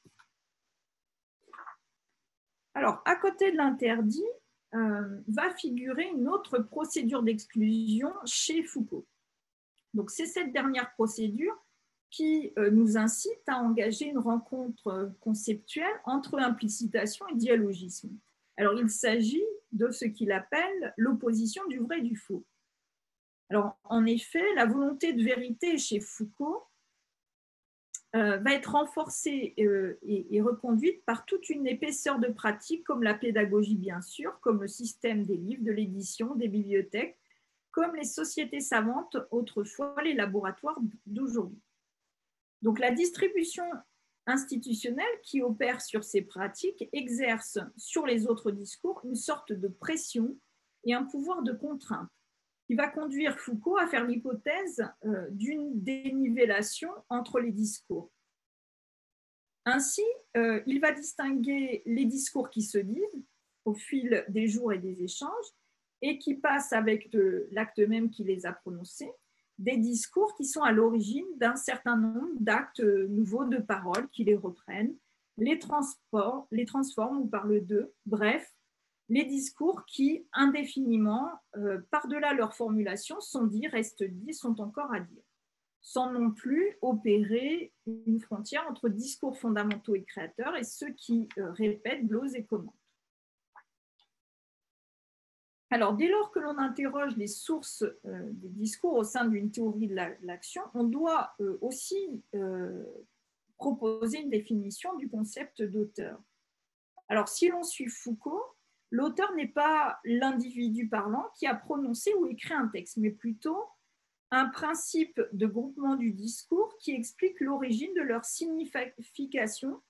[SPEAKER 2] Alors, à côté de l'interdit, va figurer une autre procédure d'exclusion chez Foucault. Donc, c'est cette dernière procédure qui nous incite à engager une rencontre conceptuelle entre implicitation et dialogisme. Alors, il s'agit de ce qu'il appelle l'opposition du vrai et du faux. Alors, en effet, la volonté de vérité chez Foucault va être renforcée et reconduite par toute une épaisseur de pratiques comme la pédagogie, bien sûr, comme le système des livres, de l'édition, des bibliothèques, comme les sociétés savantes autrefois, les laboratoires d'aujourd'hui. Donc, la distribution institutionnelle qui opère sur ces pratiques exerce sur les autres discours une sorte de pression et un pouvoir de contrainte qui va conduire Foucault à faire l'hypothèse d'une dénivellation entre les discours. Ainsi, il va distinguer les discours qui se disent au fil des jours et des échanges et qui passent avec l'acte même qui les a prononcés, des discours qui sont à l'origine d'un certain nombre d'actes nouveaux de paroles qui les reprennent, les transforment ou parlent d'eux, bref, les discours qui, indéfiniment, par-delà leur formulation, sont dits, restent dits, sont encore à dire, sans non plus opérer une frontière entre discours fondamentaux et créateurs et ceux qui répètent, glosent et commentent. Alors, dès lors que l'on interroge les sources des discours au sein d'une théorie de l'action, on doit aussi proposer une définition du concept d'auteur. Alors, si l'on suit Foucault, l'auteur n'est pas l'individu parlant qui a prononcé ou écrit un texte, mais plutôt un principe de groupement du discours qui explique l'origine de leur signification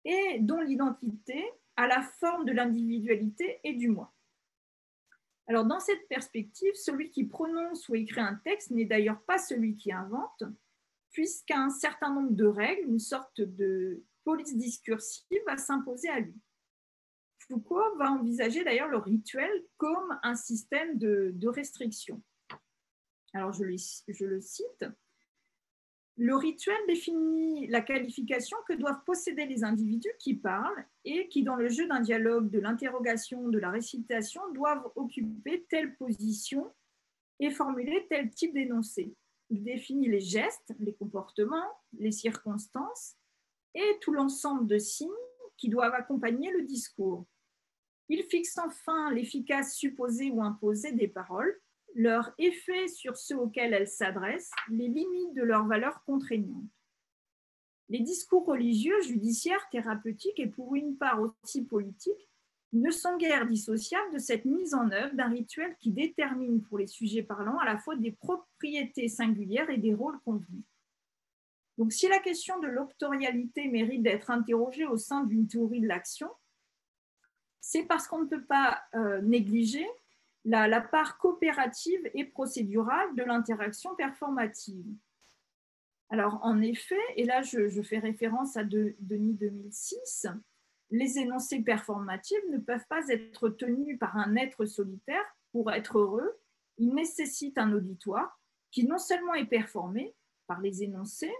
[SPEAKER 2] et dont l'identité a la forme de l'individualité et du moi. Alors, dans cette perspective, celui qui prononce ou écrit un texte n'est d'ailleurs pas celui qui invente, puisqu'un certain nombre de règles, une sorte de police discursive va s'imposer à lui. Foucault va envisager d'ailleurs le rituel comme un système de restriction. Alors, je le cite. Le rituel définit la qualification que doivent posséder les individus qui parlent et qui, dans le jeu d'un dialogue, de l'interrogation, de la récitation, doivent occuper telle position et formuler tel type d'énoncé. Il définit les gestes, les comportements, les circonstances et tout l'ensemble de signes qui doivent accompagner le discours. Il fixe enfin l'efficace supposée ou imposée des paroles, leur effet sur ceux auxquels elles s'adressent, les limites de leur valeur contraignante. Les discours religieux, judiciaires, thérapeutiques et pour une part aussi politiques ne sont guère dissociables de cette mise en œuvre d'un rituel qui détermine pour les sujets parlants à la fois des propriétés singulières et des rôles convenus. Donc, si la question de l'auctorialité mérite d'être interrogée au sein d'une théorie de l'action, c'est parce qu'on ne peut pas négliger la part coopérative et procédurale de l'interaction performative. Alors, en effet, et là je fais référence à Denis 2006, les énoncés performatifs ne peuvent pas être tenus par un être solitaire pour être heureux. Ils nécessitent un auditoire qui non seulement est performé par les énoncés,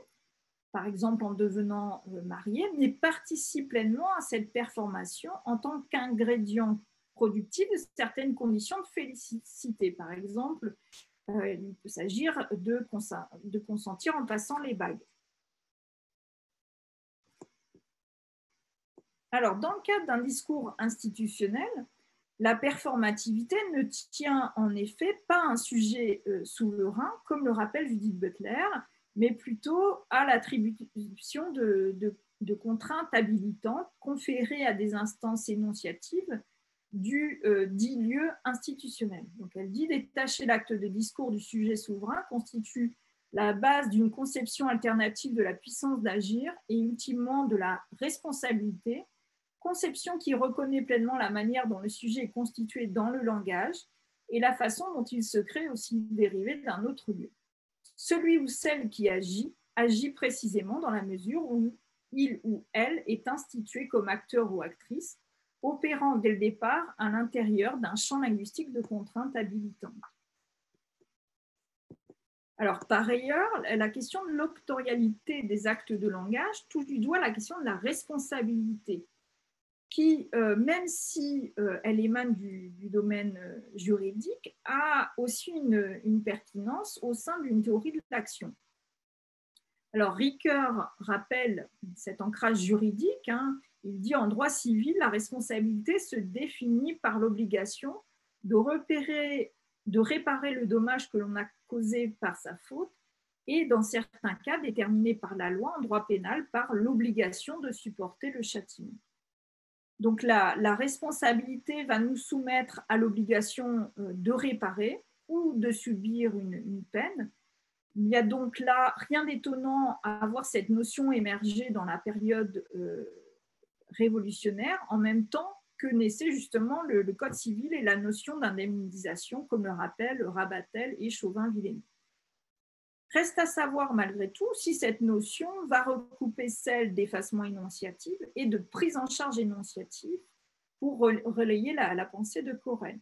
[SPEAKER 2] par exemple en devenant marié, mais participe pleinement à cette performation en tant qu'ingrédient productif de certaines conditions de félicité. Par exemple, il peut s'agir de consentir en passant les bagues. Alors, dans le cadre d'un discours institutionnel, la performativité ne tient en effet pas à un sujet souverain, comme le rappelle Judith Butler, mais plutôt à l'attribution de contraintes habilitantes conférées à des instances énonciatives du dit lieu institutionnel. Donc, elle dit détacher l'acte de discours du sujet souverain constitue la base d'une conception alternative de la puissance d'agir et ultimement de la responsabilité, conception qui reconnaît pleinement la manière dont le sujet est constitué dans le langage et la façon dont il se crée aussi dérivé d'un autre lieu. Celui ou celle qui agit, agit précisément dans la mesure où il ou elle est institué comme acteur ou actrice, opérant dès le départ à l'intérieur d'un champ linguistique de contraintes habilitantes. Alors, par ailleurs, la question de l'auctorialité des actes de langage touche du doigt la question de la responsabilité, qui, même si elle émane du domaine juridique, a aussi une pertinence au sein d'une théorie de l'action. Alors, Ricoeur rappelle cet ancrage juridique. Il dit en droit civil, la responsabilité se définit par l'obligation de réparer le dommage que l'on a causé par sa faute et, dans certains cas, déterminé par la loi en droit pénal par l'obligation de supporter le châtiment. Donc, la responsabilité va nous soumettre à l'obligation de réparer ou de subir une peine. Il n'y a donc là rien d'étonnant à voir cette notion émerger dans la période révolutionnaire, en même temps que naissait justement le Code civil et la notion d'indemnisation, comme le rappellent Rabatel et Chauvin-Villény. Reste à savoir malgré tout si cette notion va recouper celle d'effacement énonciatif et de prise en charge énonciative pour relayer la pensée de Coren.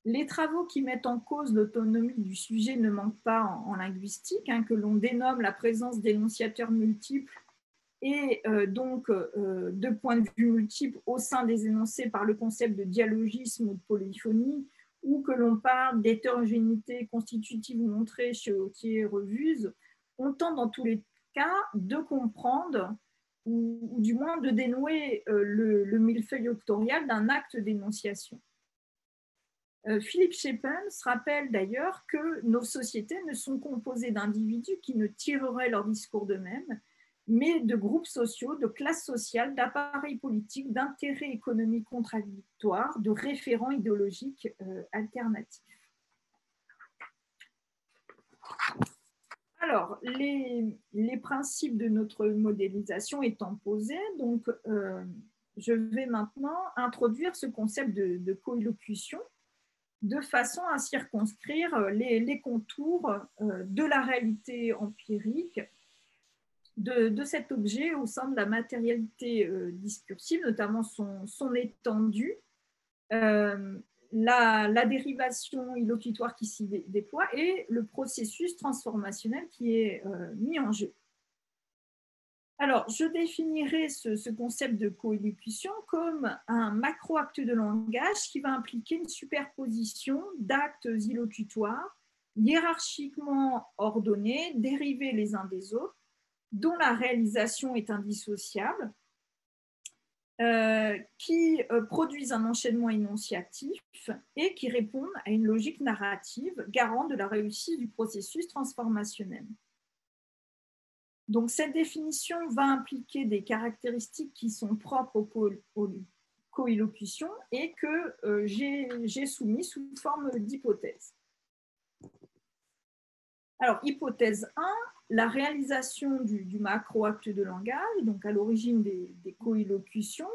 [SPEAKER 2] Les travaux qui mettent en cause l'autonomie du sujet ne manquent pas en linguistique, hein, que l'on dénomme la présence d'énonciateurs multiples et donc de points de vue multiples au sein des énoncés par le concept de dialogisme ou de polyphonie, ou que l'on parle d'hétérogénéité constitutive montrée chez Autier et Revuse, on tente dans tous les cas de comprendre ou du moins de dénouer le millefeuille octorial d'un acte d'énonciation. Philippe Schepens rappelle d'ailleurs que nos sociétés ne sont composées d'individus qui ne tireraient leur discours d'eux-mêmes, mais de groupes sociaux, de classes sociales, d'appareils politiques, d'intérêts économiques contradictoires, de référents idéologiques alternatifs. Alors, les principes de notre modélisation étant posés, donc, je vais maintenant introduire ce concept de coélocution de façon à circonscrire les contours de la réalité empirique de cet objet au sein de la matérialité discursive, notamment son étendue, la dérivation illocutoire qui s'y déploie et le processus transformationnel qui est mis en jeu. Alors, je définirai ce concept de coélocution comme un macro-acte de langage qui va impliquer une superposition d'actes illocutoires hiérarchiquement ordonnés, dérivés les uns des autres, dont la réalisation est indissociable, qui produisent un enchaînement énonciatif et qui répondent à une logique narrative garante de la réussite du processus transformationnel. Donc, cette définition va impliquer des caractéristiques qui sont propres aux coélocutions et que j'ai soumis sous forme d'hypothèse. Alors, hypothèse 1, la réalisation du macro-acte de langage, donc à l'origine des coélocutions,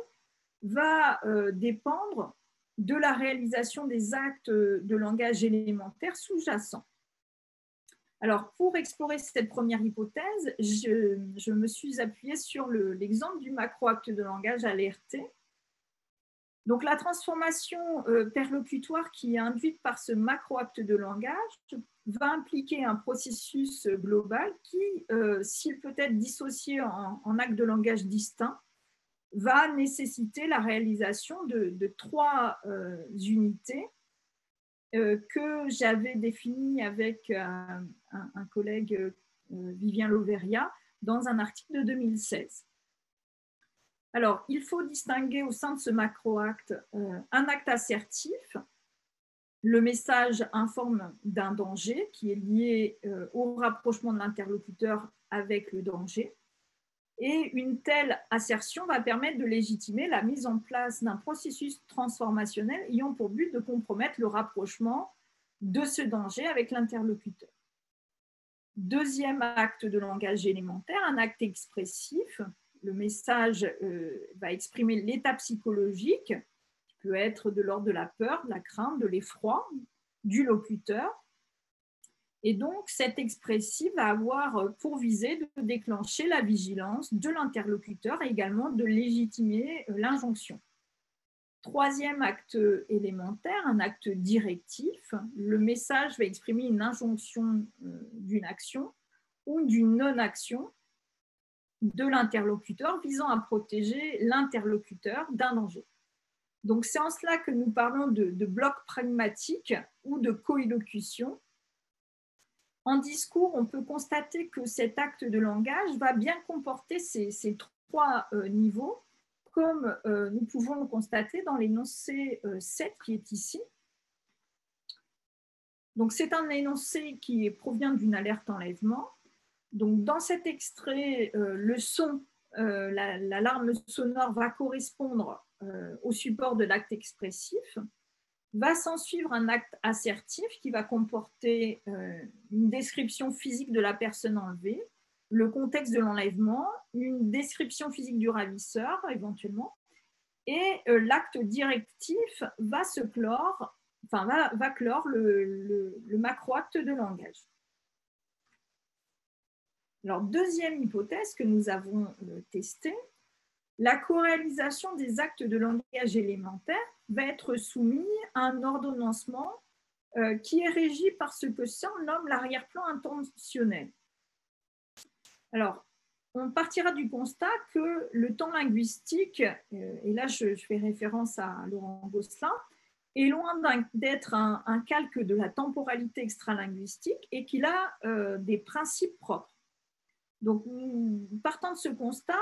[SPEAKER 2] va dépendre de la réalisation des actes de langage élémentaires sous-jacents. Alors, pour explorer cette première hypothèse, je me suis appuyée sur l'exemple du macro-acte de langage alerté. Donc, la transformation perlocutoire qui est induite par ce macro-acte de langage va impliquer un processus global qui, s'il peut être dissocié en actes de langage distincts, va nécessiter la réalisation de trois unités que j'avais défini avec un collègue, Vivien Loveria, dans un article de 2016. Alors, il faut distinguer au sein de ce macro-acte un acte assertif. Le message informe d'un danger qui est lié au rapprochement de l'interlocuteur avec le danger. Et une telle assertion va permettre de légitimer la mise en place d'un processus transformationnel ayant pour but de compromettre le rapprochement de ce danger avec l'interlocuteur. Deuxième acte de langage élémentaire, un acte expressif. Le message va exprimer l'état psychologique, qui peut être de l'ordre de la peur, de la crainte, de l'effroi du locuteur. Et donc, cet expressif va avoir pour visée de déclencher la vigilance de l'interlocuteur et également de légitimer l'injonction. Troisième acte élémentaire, un acte directif. Le message va exprimer une injonction d'une action ou d'une non-action de l'interlocuteur visant à protéger l'interlocuteur d'un danger. Donc, c'est en cela que nous parlons de bloc pragmatique ou de coélocution. En discours, on peut constater que cet acte de langage va bien comporter ces trois niveaux, comme nous pouvons le constater dans l'énoncé 7 qui est ici. Donc, c'est un énoncé qui provient d'une alerte enlèvement. Donc, dans cet extrait, le son, l'alarme sonore va correspondre au support de l'acte expressif. Va s'en suivre un acte assertif qui va comporter une description physique de la personne enlevée, le contexte de l'enlèvement, une description physique du ravisseur éventuellement, et l'acte directif va clore le macro-acte de langage. Alors, deuxième hypothèse que nous avons testée, la co-réalisation des actes de langage élémentaire va être soumise à un ordonnancement qui est régi par ce que Searle nomme l'arrière-plan intentionnel. Alors, on partira du constat que le temps linguistique, et là je fais référence à Laurent Gosselin, est loin d'être un calque de la temporalité extralinguistique et qu'il a des principes propres. Donc, partant de ce constat,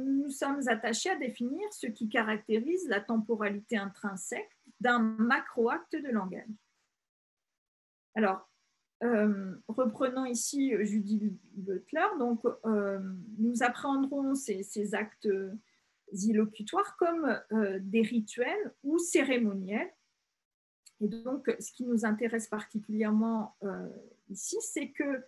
[SPEAKER 2] nous sommes attachés à définir ce qui caractérise la temporalité intrinsèque d'un macro-acte de langage. Alors, reprenons ici Judith Butler, donc nous appréhenderons ces actes illocutoires comme des rituels ou cérémoniels. Et donc, ce qui nous intéresse particulièrement ici, c'est que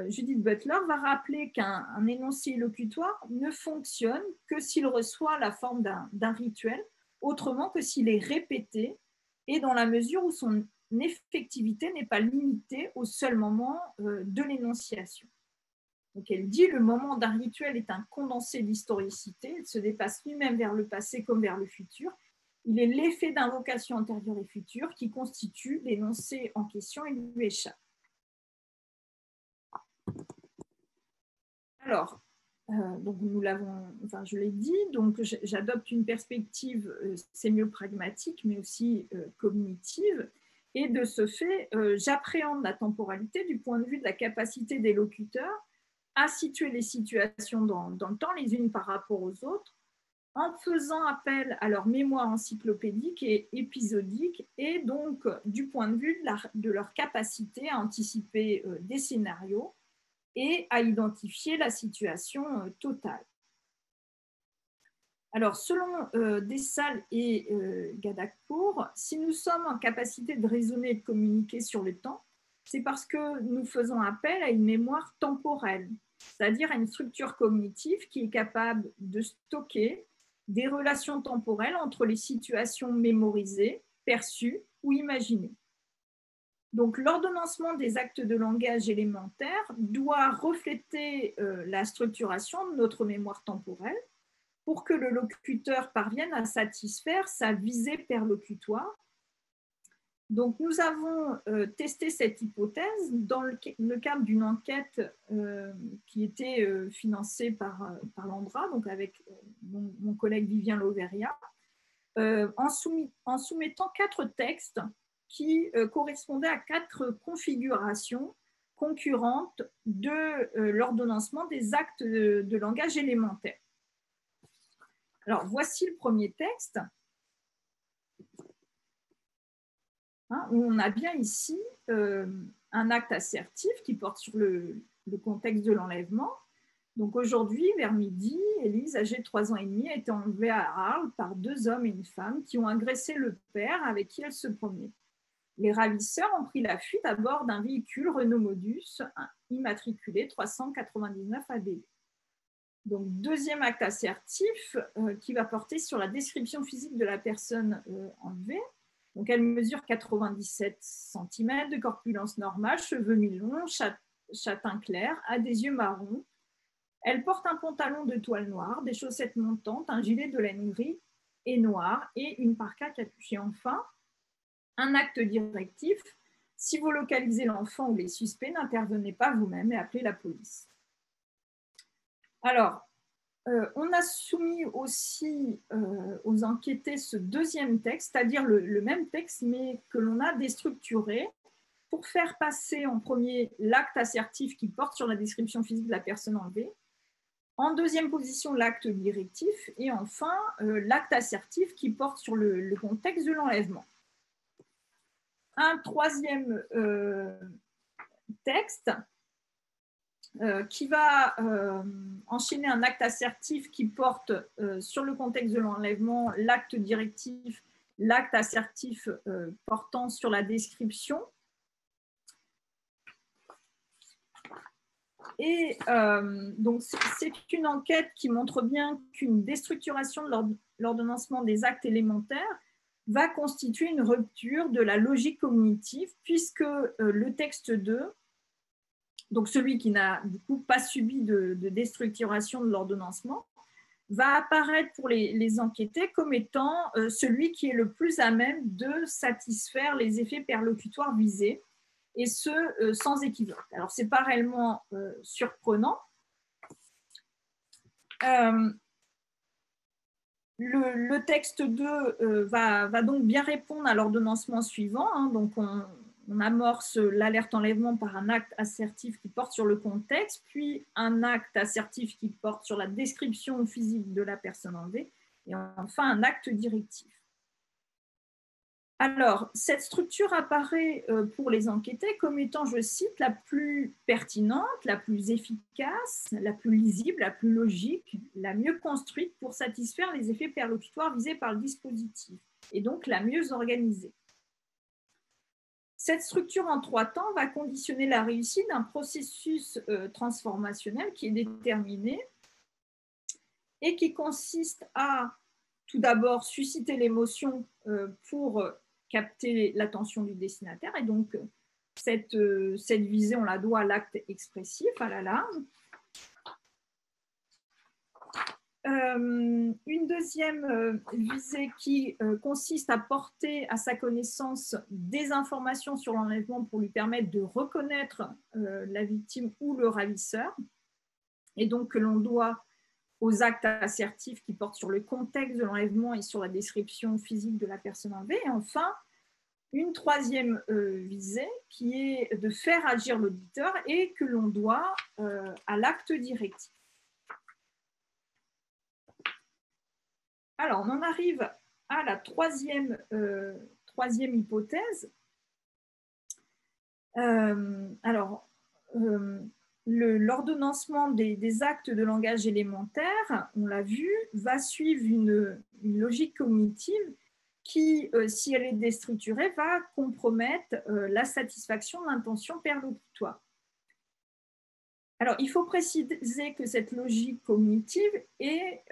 [SPEAKER 2] Judith Butler va rappeler qu'un énoncé illocutoire ne fonctionne que s'il reçoit la forme d'un rituel, autrement que s'il est répété et dans la mesure où son effectivité n'est pas limitée au seul moment de l'énonciation. Donc elle dit le moment d'un rituel est un condensé d'historicité, il se dépasse lui-même vers le passé comme vers le futur. Il est l'effet d'invocation antérieure et future qui constitue l'énoncé en question et lui échappe. Alors, donc nous l'avons, enfin je l'ai dit, donc j'adopte une perspective sémiopragmatique mais aussi cognitive. Et de ce fait, j'appréhende la temporalité du point de vue de la capacité des locuteurs à situer les situations dans le temps, les unes par rapport aux autres, en faisant appel à leur mémoire encyclopédique et épisodique, et donc du point de vue de leur capacité à anticiper des scénarios et à identifier la situation totale. Alors, selon Dessal et Gadakour, si nous sommes en capacité de raisonner et de communiquer sur le temps, c'est parce que nous faisons appel à une mémoire temporelle, c'est-à-dire à une structure cognitive qui est capable de stocker des relations temporelles entre les situations mémorisées, perçues ou imaginées. Donc, l'ordonnancement des actes de langage élémentaires doit refléter la structuration de notre mémoire temporelle pour que le locuteur parvienne à satisfaire sa visée perlocutoire. Donc, nous avons testé cette hypothèse dans le cadre d'une enquête qui était financée par l'ANDRA, donc avec mon collègue Vivien Loveria, en soumettant 4 textes qui correspondaient à 4 configurations concurrentes de l'ordonnancement des actes de langage élémentaire. Alors, voici le premier texte, où on a bien ici un acte assertif qui porte sur le contexte de l'enlèvement. Donc aujourd'hui, vers midi, Élise, âgée de 3 ans et demi, a été enlevée à Arles par 2 hommes et une femme qui ont agressé le père avec qui elle se promenait. Les ravisseurs ont pris la fuite à bord d'un véhicule Renault Modus immatriculé 399 ADB. Donc, deuxième acte assertif qui va porter sur la description physique de la personne enlevée. Donc, elle mesure 97 cm de corpulence normale, cheveux mi-longs, châtain clair, a des yeux marrons. Elle porte un pantalon de toile noire, des chaussettes montantes, un gilet de laine gris et noir et une parka capuchée. Enfin, un acte directif. Si vous localisez l'enfant ou les suspects, n'intervenez pas vous-même et appelez la police. Alors, on a soumis aussi aux enquêtés ce deuxième texte, c'est-à-dire le même texte, mais que l'on a déstructuré pour faire passer en premier l'acte assertif qui porte sur la description physique de la personne enlevée, en deuxième position l'acte directif, et enfin l'acte assertif qui porte sur le contexte de l'enlèvement. Un troisième texte qui va enchaîner un acte assertif qui porte sur le contexte de l'enlèvement, l'acte directif, l'acte assertif portant sur la description. Et donc, c'est une enquête qui montre bien qu'une déstructuration de l'ordonnancement des actes élémentaires va constituer une rupture de la logique cognitive, puisque le texte 2, donc celui qui n'a du coup pas subi de déstructuration de l'ordonnancement, va apparaître pour les enquêtés comme étant celui qui est le plus à même de satisfaire les effets perlocutoires visés, et ce, sans équivoque. Alors, ce n'est pas réellement surprenant. Le texte 2 va donc bien répondre à l'ordonnancement suivant. Hein. Donc, on amorce l'alerte enlèvement par un acte assertif qui porte sur le contexte, puis un acte assertif qui porte sur la description physique de la personne enlevée, et enfin un acte directif. Alors, cette structure apparaît pour les enquêtés comme étant, je cite, la plus pertinente, la plus efficace, la plus lisible, la plus logique, la mieux construite pour satisfaire les effets perlocutoires visés par le dispositif, et donc la mieux organisée. Cette structure en 3 temps va conditionner la réussite d'un processus transformationnel qui est déterminé et qui consiste à, tout d'abord, susciter l'émotion pour capter l'attention du destinataire. Et donc, cette visée, on la doit à l'acte expressif, à l'alarme. Une deuxième visée qui consiste à porter à sa connaissance des informations sur l'enlèvement pour lui permettre de reconnaître la victime ou le ravisseur, et donc que l'on doit aux actes assertifs qui portent sur le contexte de l'enlèvement et sur la description physique de la personne enlevée. Et enfin, une troisième visée qui est de faire agir l'auditeur et que l'on doit à l'acte directif. Alors, on en arrive à la troisième hypothèse. L'ordonnancement des actes de langage élémentaire, on l'a vu, va suivre une logique cognitive qui, si elle est déstructurée, va compromettre la satisfaction de l'intention perlocutoire. Alors, il faut préciser que cette logique cognitive est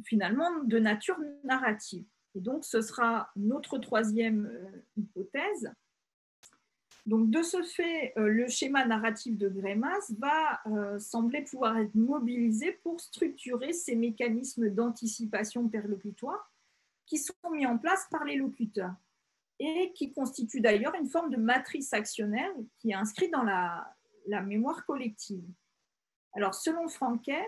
[SPEAKER 2] finalement de nature narrative. Et donc, ce sera notre troisième hypothèse. Donc, de ce fait, le schéma narratif de Greimas va sembler pouvoir être mobilisé pour structurer ces mécanismes d'anticipation perlocutoire qui sont mis en place par les locuteurs et qui constituent d'ailleurs une forme de matrice actionnaire qui est inscrite dans la mémoire collective. Alors, selon Frankel,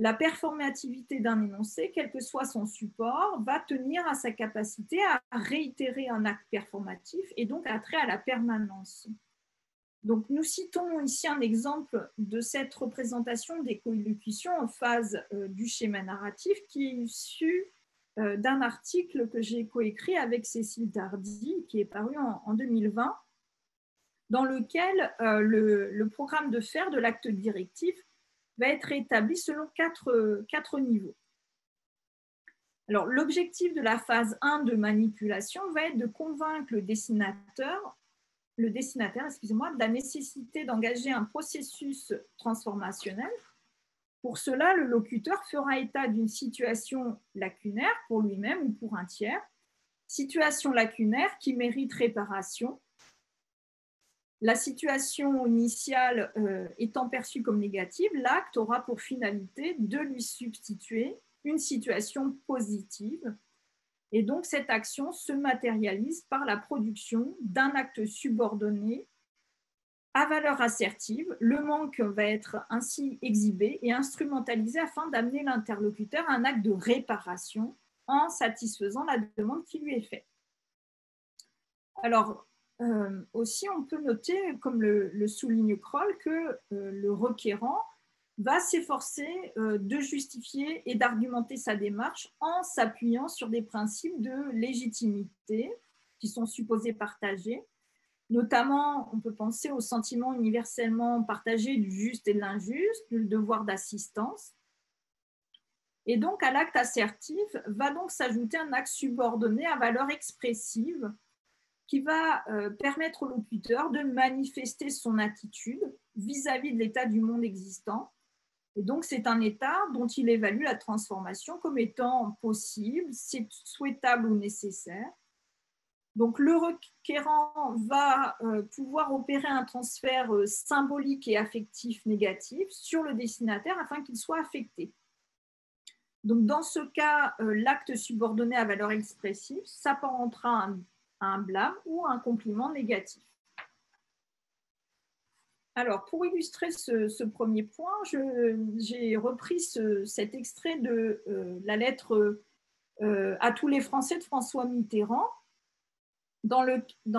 [SPEAKER 2] la performativité d'un énoncé, quel que soit son support, va tenir à sa capacité à réitérer un acte performatif et donc à trait à la permanence. Donc, nous citons ici un exemple de cette représentation des coélocutions en phase du schéma narratif qui est issu d'un article que j'ai coécrit avec Cécile Tardy, qui est paru en 2020, dans lequel le programme de faire de l'acte directif va être établi selon quatre niveaux. Alors, l'objectif de la phase 1 de manipulation va être de convaincre le destinataire, de la nécessité d'engager un processus transformationnel. Pour cela, le locuteur fera état d'une situation lacunaire pour lui-même ou pour un tiers, situation lacunaire qui mérite réparation. La situation initiale étant perçue comme négative, l'acte aura pour finalité de lui substituer une situation positive. Et donc, cette action se matérialise par la production d'un acte subordonné à valeur assertive. Le manque va être ainsi exhibé et instrumentalisé afin d'amener l'interlocuteur à un acte de réparation en satisfaisant la demande qui lui est faite. Alors, aussi, on peut noter, comme le souligne Kroll, que le requérant va s'efforcer de justifier et d'argumenter sa démarche en s'appuyant sur des principes de légitimité qui sont supposés partagés. Notamment, on peut penser au sentiment universellement partagé du juste et de l'injuste, du devoir d'assistance. Et donc, à l'acte assertif va donc s'ajouter un acte subordonné à valeur expressive qui va permettre au locuteur de manifester son attitude vis-à-vis de l'état du monde existant. Et donc, c'est un état dont il évalue la transformation comme étant possible, c'est souhaitable ou nécessaire. Donc, le requérant va pouvoir opérer un transfert symbolique et affectif négatif sur le destinataire afin qu'il soit affecté. Donc, dans ce cas, l'acte subordonné à valeur expressive s'apparentera à un blâme ou à un compliment négatif. Alors, pour illustrer ce premier point, j'ai repris cet extrait de la lettre à tous les Français de François Mitterrand, dans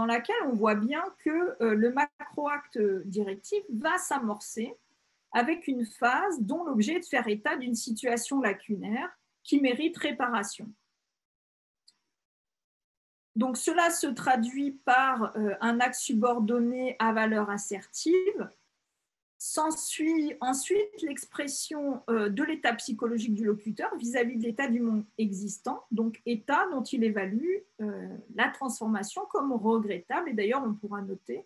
[SPEAKER 2] laquelle on voit bien que le macro-acte directif va s'amorcer avec une phase dont l'objet est de faire état d'une situation lacunaire qui mérite réparation. Donc, cela se traduit par un acte subordonné à valeur assertive. S'ensuit ensuite l'expression de l'état psychologique du locuteur vis-à-vis de l'état du monde existant, donc état dont il évalue la transformation comme regrettable. Et d'ailleurs, on pourra noter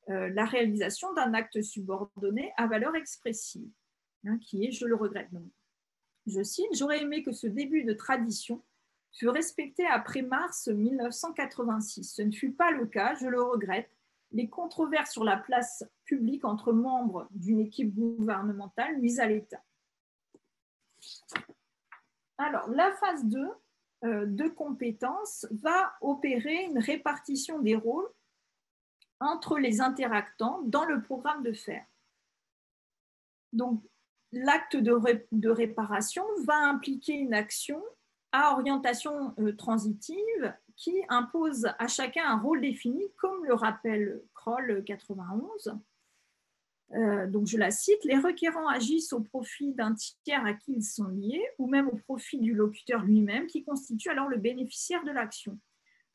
[SPEAKER 2] la réalisation d'un acte subordonné à valeur expressive, hein, qui est « je le regrette ». Donc, je cite, « J'aurais aimé que ce début de tradition fût respecté après mars 1986. Ce ne fut pas le cas, je le regrette. Les controverses sur la place publique entre membres d'une équipe gouvernementale nuisent à l'État. » Alors, la phase 2 de compétences va opérer une répartition des rôles entre les interactants dans le programme de faire. Donc, l'acte de réparation va impliquer une action à orientation transitive qui impose à chacun un rôle défini, comme le rappelle Kroll 91. Donc, je la cite, « Les requérants agissent au profit d'un tiers à qui ils sont liés, ou même au profit du locuteur lui-même, qui constitue alors le bénéficiaire de l'action.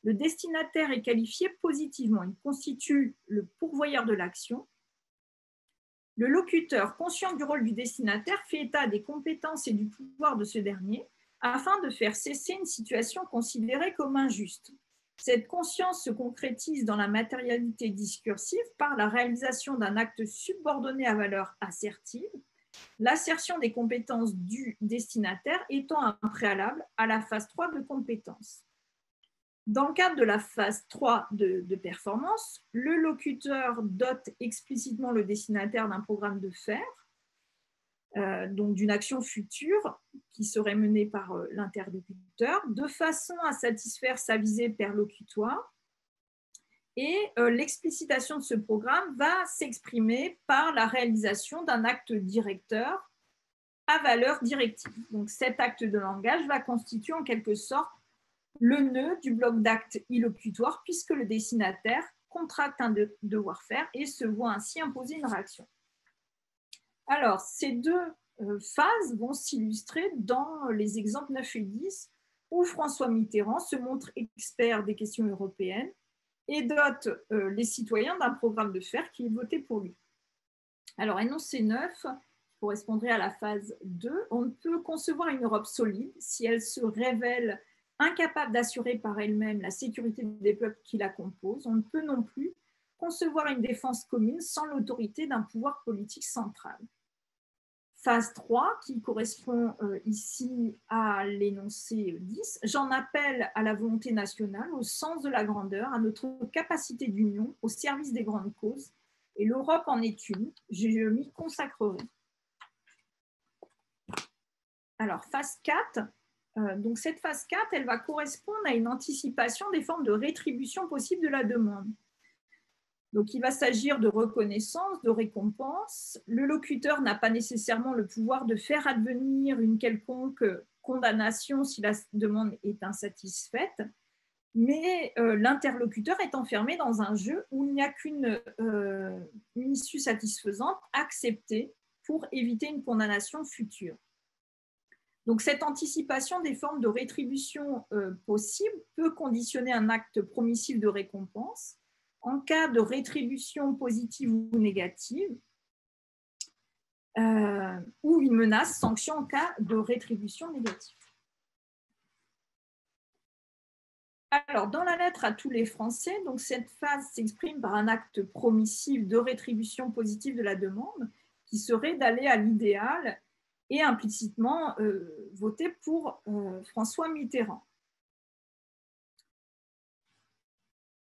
[SPEAKER 2] Le destinataire est qualifié positivement, il constitue le pourvoyeur de l'action. Le locuteur, conscient du rôle du destinataire, fait état des compétences et du pouvoir de ce dernier afin de faire cesser une situation considérée comme injuste. Cette conscience se concrétise dans la matérialité discursive par la réalisation d'un acte subordonné à valeur assertive, l'assertion des compétences du destinataire étant un préalable à la phase 3 de compétences. Dans le cadre de la phase 3 de performance, le locuteur dote explicitement le destinataire d'un programme de faire, donc d'une action future qui serait menée par l'interlocuteur, de façon à satisfaire sa visée perlocutoire. Et l'explicitation de ce programme va s'exprimer par la réalisation d'un acte directeur à valeur directive. Donc cet acte de langage va constituer en quelque sorte le nœud du bloc d'actes illocutoire, puisque le destinataire contracte un devoir faire et se voit ainsi imposer une réaction. Alors, ces deux phases vont s'illustrer dans les exemples 9 et 10, où François Mitterrand se montre expert des questions européennes et dote les citoyens d'un programme de faire qui est voté pour lui. Alors, énoncé 9 correspondrait à la phase 2. On ne peut concevoir une Europe solide si elle se révèle incapable d'assurer par elle-même la sécurité des peuples qui la composent. On ne peut non plus concevoir une défense commune sans l'autorité d'un pouvoir politique central. Phase 3, qui correspond ici à l'énoncé 10, j'en appelle à la volonté nationale, au sens de la grandeur, à notre capacité d'union, au service des grandes causes, et l'Europe en est une, je m'y consacrerai. Alors, phase 4, donc cette phase 4, elle va correspondre à une anticipation des formes de rétribution possibles de la demande. Donc, il va s'agir de reconnaissance, de récompense. Le locuteur n'a pas nécessairement le pouvoir de faire advenir une quelconque condamnation si la demande est insatisfaite, mais l'interlocuteur est enfermé dans un jeu où il n'y a qu'une issue satisfaisante acceptée pour éviter une condamnation future. Donc, cette anticipation des formes de rétribution possibles peut conditionner un acte promissif de récompense en cas de rétribution positive ou négative, ou une menace, sanction en cas de rétribution négative. Alors, dans la lettre à tous les Français, donc cette phase s'exprime par un acte promissif de rétribution positive de la demande, qui serait d'aller à l'idéal et implicitement voter pour François Mitterrand.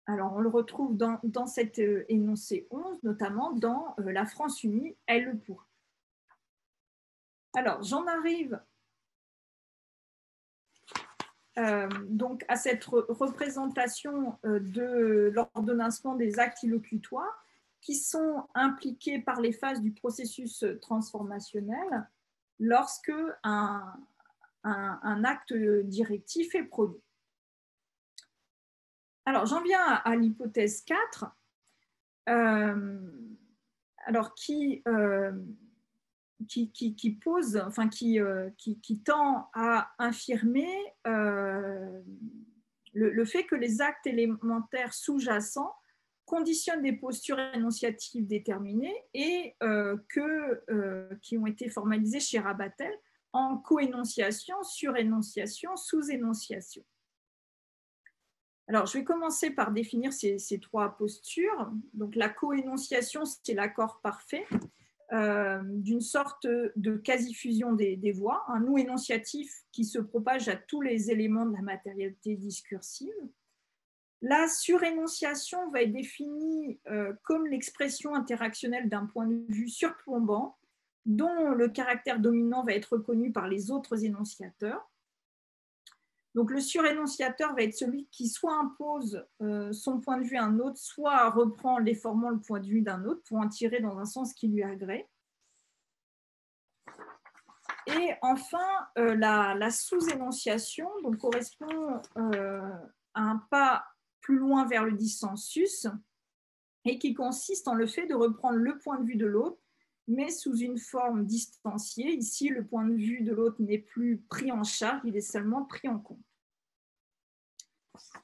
[SPEAKER 2] Alors, on le retrouve dans cet énoncé 11, notamment dans La France unie, elle le pourra. Alors, j'en arrive donc à cette représentation de l'ordonnancement des actes illocutoires qui sont impliqués par les phases du processus transformationnel lorsque un acte directif est produit. Alors, j'en viens à l'hypothèse 4, alors qui pose, enfin qui tend à infirmer le fait que les actes élémentaires sous-jacents conditionnent des postures énonciatives déterminées et qui ont été formalisées chez Rabatel en co-énonciation, sur-énonciation, sous-énonciation. Alors, je vais commencer par définir ces trois postures. Donc, la co-énonciation, c'est l'accord parfait d'une sorte de quasi-fusion des voix, un nous énonciatif qui se propage à tous les éléments de la matérialité discursive. La surénonciation va être définie comme l'expression interactionnelle d'un point de vue surplombant, dont le caractère dominant va être reconnu par les autres énonciateurs. Donc, le surénonciateur va être celui qui soit impose son point de vue à un autre, soit reprend déformant le point de vue d'un autre pour en tirer dans un sens qui lui agrée. Et enfin, la sous-énonciation correspond à un pas plus loin vers le dissensus et qui consiste en le fait de reprendre le point de vue de l'autre, mais sous une forme distanciée. Ici, le point de vue de l'autre n'est plus pris en charge, il est seulement pris en compte.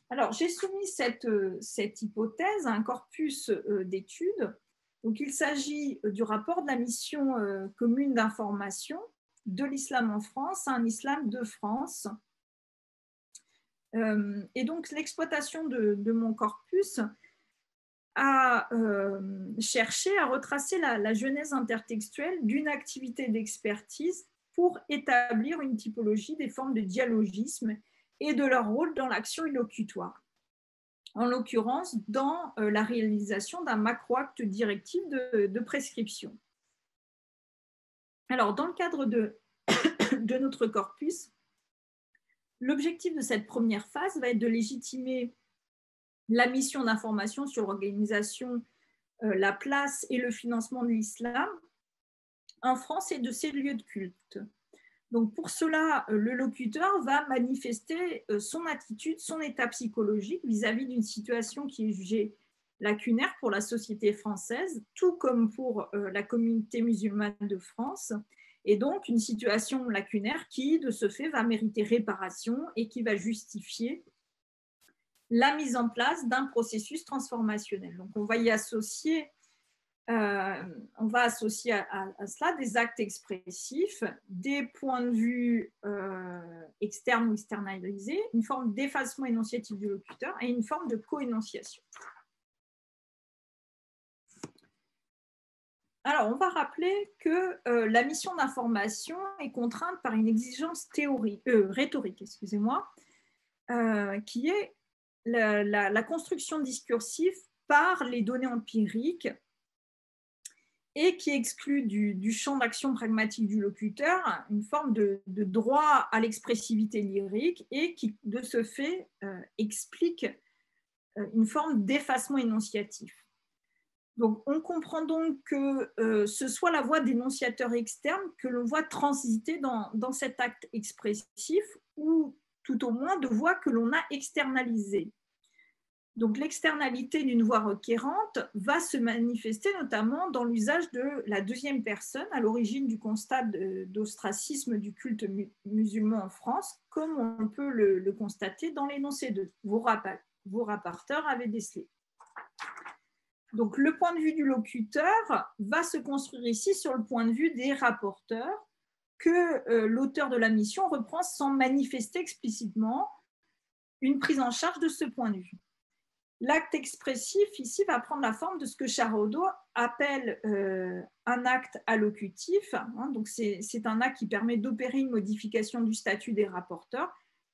[SPEAKER 2] Alors, j'ai soumis cette hypothèse à un corpus d'études. Donc, il s'agit du rapport de la mission commune d'information de l'islam en France à un islam de France. Et donc, l'exploitation de mon corpus a cherché à retracer la genèse intertextuelle d'une activité d'expertise pour établir une typologie des formes de dialogisme et de leur rôle dans l'action illocutoire, en l'occurrence dans la réalisation d'un macro-acte directif de prescription. Alors, dans le cadre de notre corpus, l'objectif de cette première phase va être de légitimer la mission d'information sur l'organisation, la place et le financement de l'islam en France et de ses lieux de culte. Donc pour cela, le locuteur va manifester son attitude, son état psychologique vis-à-vis d'une situation qui est jugée lacunaire pour la société française, tout comme pour la communauté musulmane de France, et donc une situation lacunaire qui, de ce fait, va mériter réparation et qui va justifier la mise en place d'un processus transformationnel. Donc on va y associer à cela des actes expressifs, des points de vue externes ou externalisés, une forme d'effacement énonciatif du locuteur et une forme de co-énonciation. Alors, on va rappeler que la mission d'information est contrainte par une exigence rhétorique, qui est la construction discursive par les données empiriques et qui exclut du champ d'action pragmatique du locuteur une forme de droit à l'expressivité lyrique et qui, de ce fait, explique une forme d'effacement énonciatif. Donc, on comprend donc que ce soit la voix d'énonciateur externe que l'on voit transiter dans cet acte expressif ou tout au moins de voix que l'on a externalisée. Donc, l'externalité d'une voix requérante va se manifester notamment dans l'usage de la deuxième personne à l'origine du constat d'ostracisme du culte musulman en France, comme on peut le constater dans l'énoncé 2. Vos rapporteurs avaient décelé. Donc, le point de vue du locuteur va se construire ici sur le point de vue des rapporteurs que l'auteur de la mission reprend sans manifester explicitement une prise en charge de ce point de vue. L'acte expressif ici va prendre la forme de ce que Charaudeau appelle un acte allocutif. Donc, c'est un acte qui permet d'opérer une modification du statut des rapporteurs,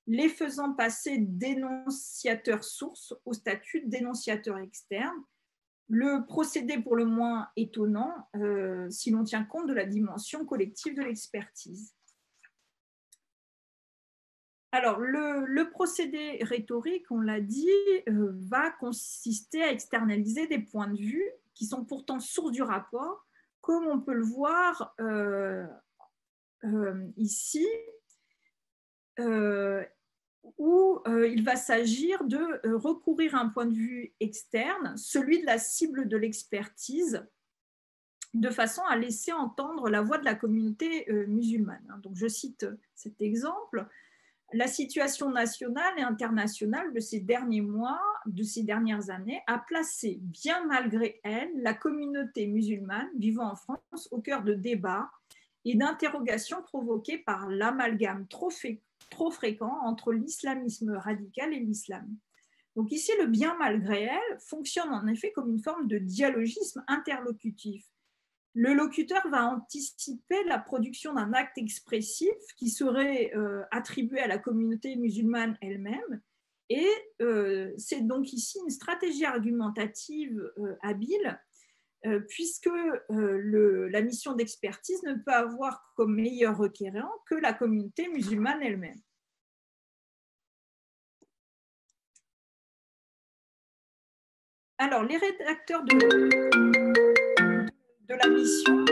[SPEAKER 2] les faisant passer d'énonciateur source au statut d'énonciateur externe. Le procédé pour le moins étonnant si l'on tient compte de la dimension collective de l'expertise. Alors, le procédé rhétorique, on l'a dit, va consister à externaliser des points de vue qui sont pourtant source du rapport, comme on peut le voir ici, où il va s'agir de recourir à un point de vue externe, celui de la cible de l'expertise, de façon à laisser entendre la voix de la communauté musulmane. Donc, je cite cet exemple. La situation nationale et internationale de ces derniers mois, de ces dernières années, a placé, bien malgré elle, la communauté musulmane vivant en France au cœur de débats et d'interrogations provoquées par l'amalgame trop fréquent entre l'islamisme radical et l'islam. Donc ici, le bien malgré elle fonctionne en effet comme une forme de dialogisme interlocutif. Le locuteur va anticiper la production d'un acte expressif qui serait attribué à la communauté musulmane elle-même. Et c'est donc ici une stratégie argumentative habile, puisque la mission d'expertise ne peut avoir comme meilleur requérant que la communauté musulmane elle-même. Alors, les rédacteurs de la mission,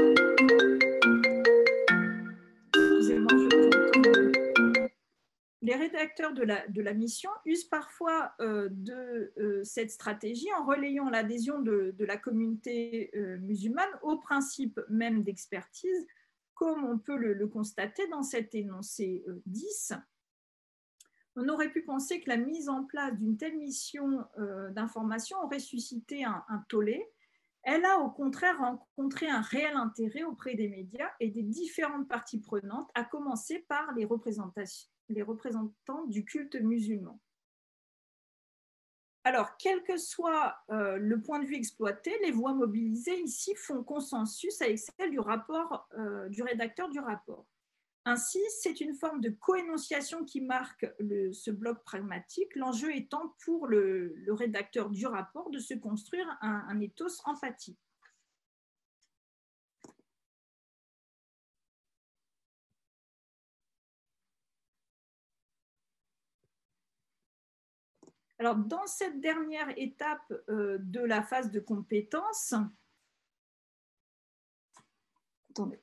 [SPEAKER 2] les rédacteurs de la mission usent parfois de cette stratégie en relayant l'adhésion de la communauté musulmane au principe même d'expertise, comme on peut le constater dans cet énoncé 10. On aurait pu penser que la mise en place d'une telle mission d'information aurait suscité un tollé. Elle a au contraire rencontré un réel intérêt auprès des médias et des différentes parties prenantes, à commencer par les représentants du culte musulman. Alors, quel que soit le point de vue exploité, les voix mobilisées ici font consensus avec celle du rédacteur du rapport. Ainsi, c'est une forme de coénonciation qui marque ce bloc pragmatique, l'enjeu étant pour le rédacteur du rapport de se construire un ethos empathique. Alors, dans cette dernière étape de la phase de compétence, attendez,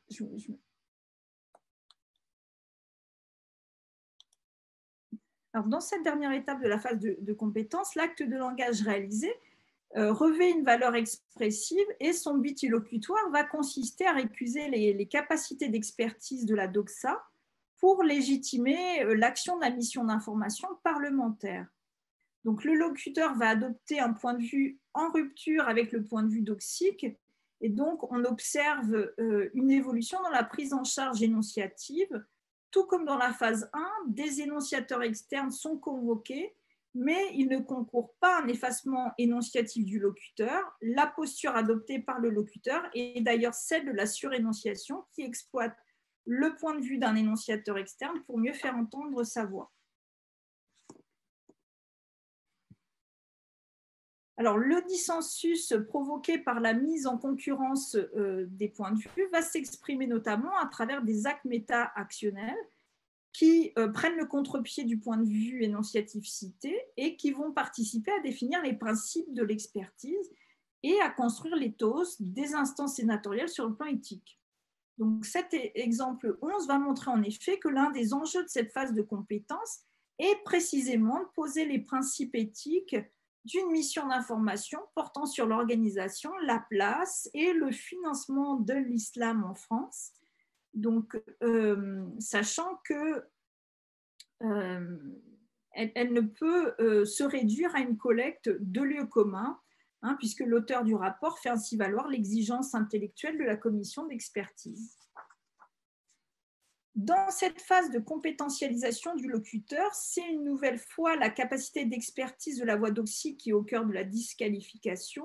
[SPEAKER 2] Alors, dans cette dernière étape de la phase de compétence, l'acte de langage réalisé revêt une valeur expressive et son but illocutoire va consister à récuser les capacités d'expertise de la doxa pour légitimer l'action de la mission d'information parlementaire. Donc, le locuteur va adopter un point de vue en rupture avec le point de vue doxique, et donc on observe une évolution dans la prise en charge énonciative. Tout comme dans la phase 1, des énonciateurs externes sont convoqués, mais ils ne concourent pas à un effacement énonciatif du locuteur. La posture adoptée par le locuteur est d'ailleurs celle de la surénonciation qui exploite le point de vue d'un énonciateur externe pour mieux faire entendre sa voix. Alors, le dissensus provoqué par la mise en concurrence des points de vue va s'exprimer notamment à travers des actes méta-actionnels qui prennent le contre-pied du point de vue énonciatif cité et qui vont participer à définir les principes de l'expertise et à construire l'éthos des instances sénatoriales sur le plan éthique. Donc, cet exemple 11 va montrer en effet que l'un des enjeux de cette phase de compétence est précisément de poser les principes éthiques d'une mission d'information portant sur l'organisation, la place et le financement de l'islam en France. Donc, sachant que elle ne peut se réduire à une collecte de lieux communs, puisque l'auteur du rapport fait ainsi valoir l'exigence intellectuelle de la commission d'expertise. Dans cette phase de compétentialisation du locuteur, c'est une nouvelle fois la capacité d'expertise de la voix doxique qui est au cœur de la disqualification.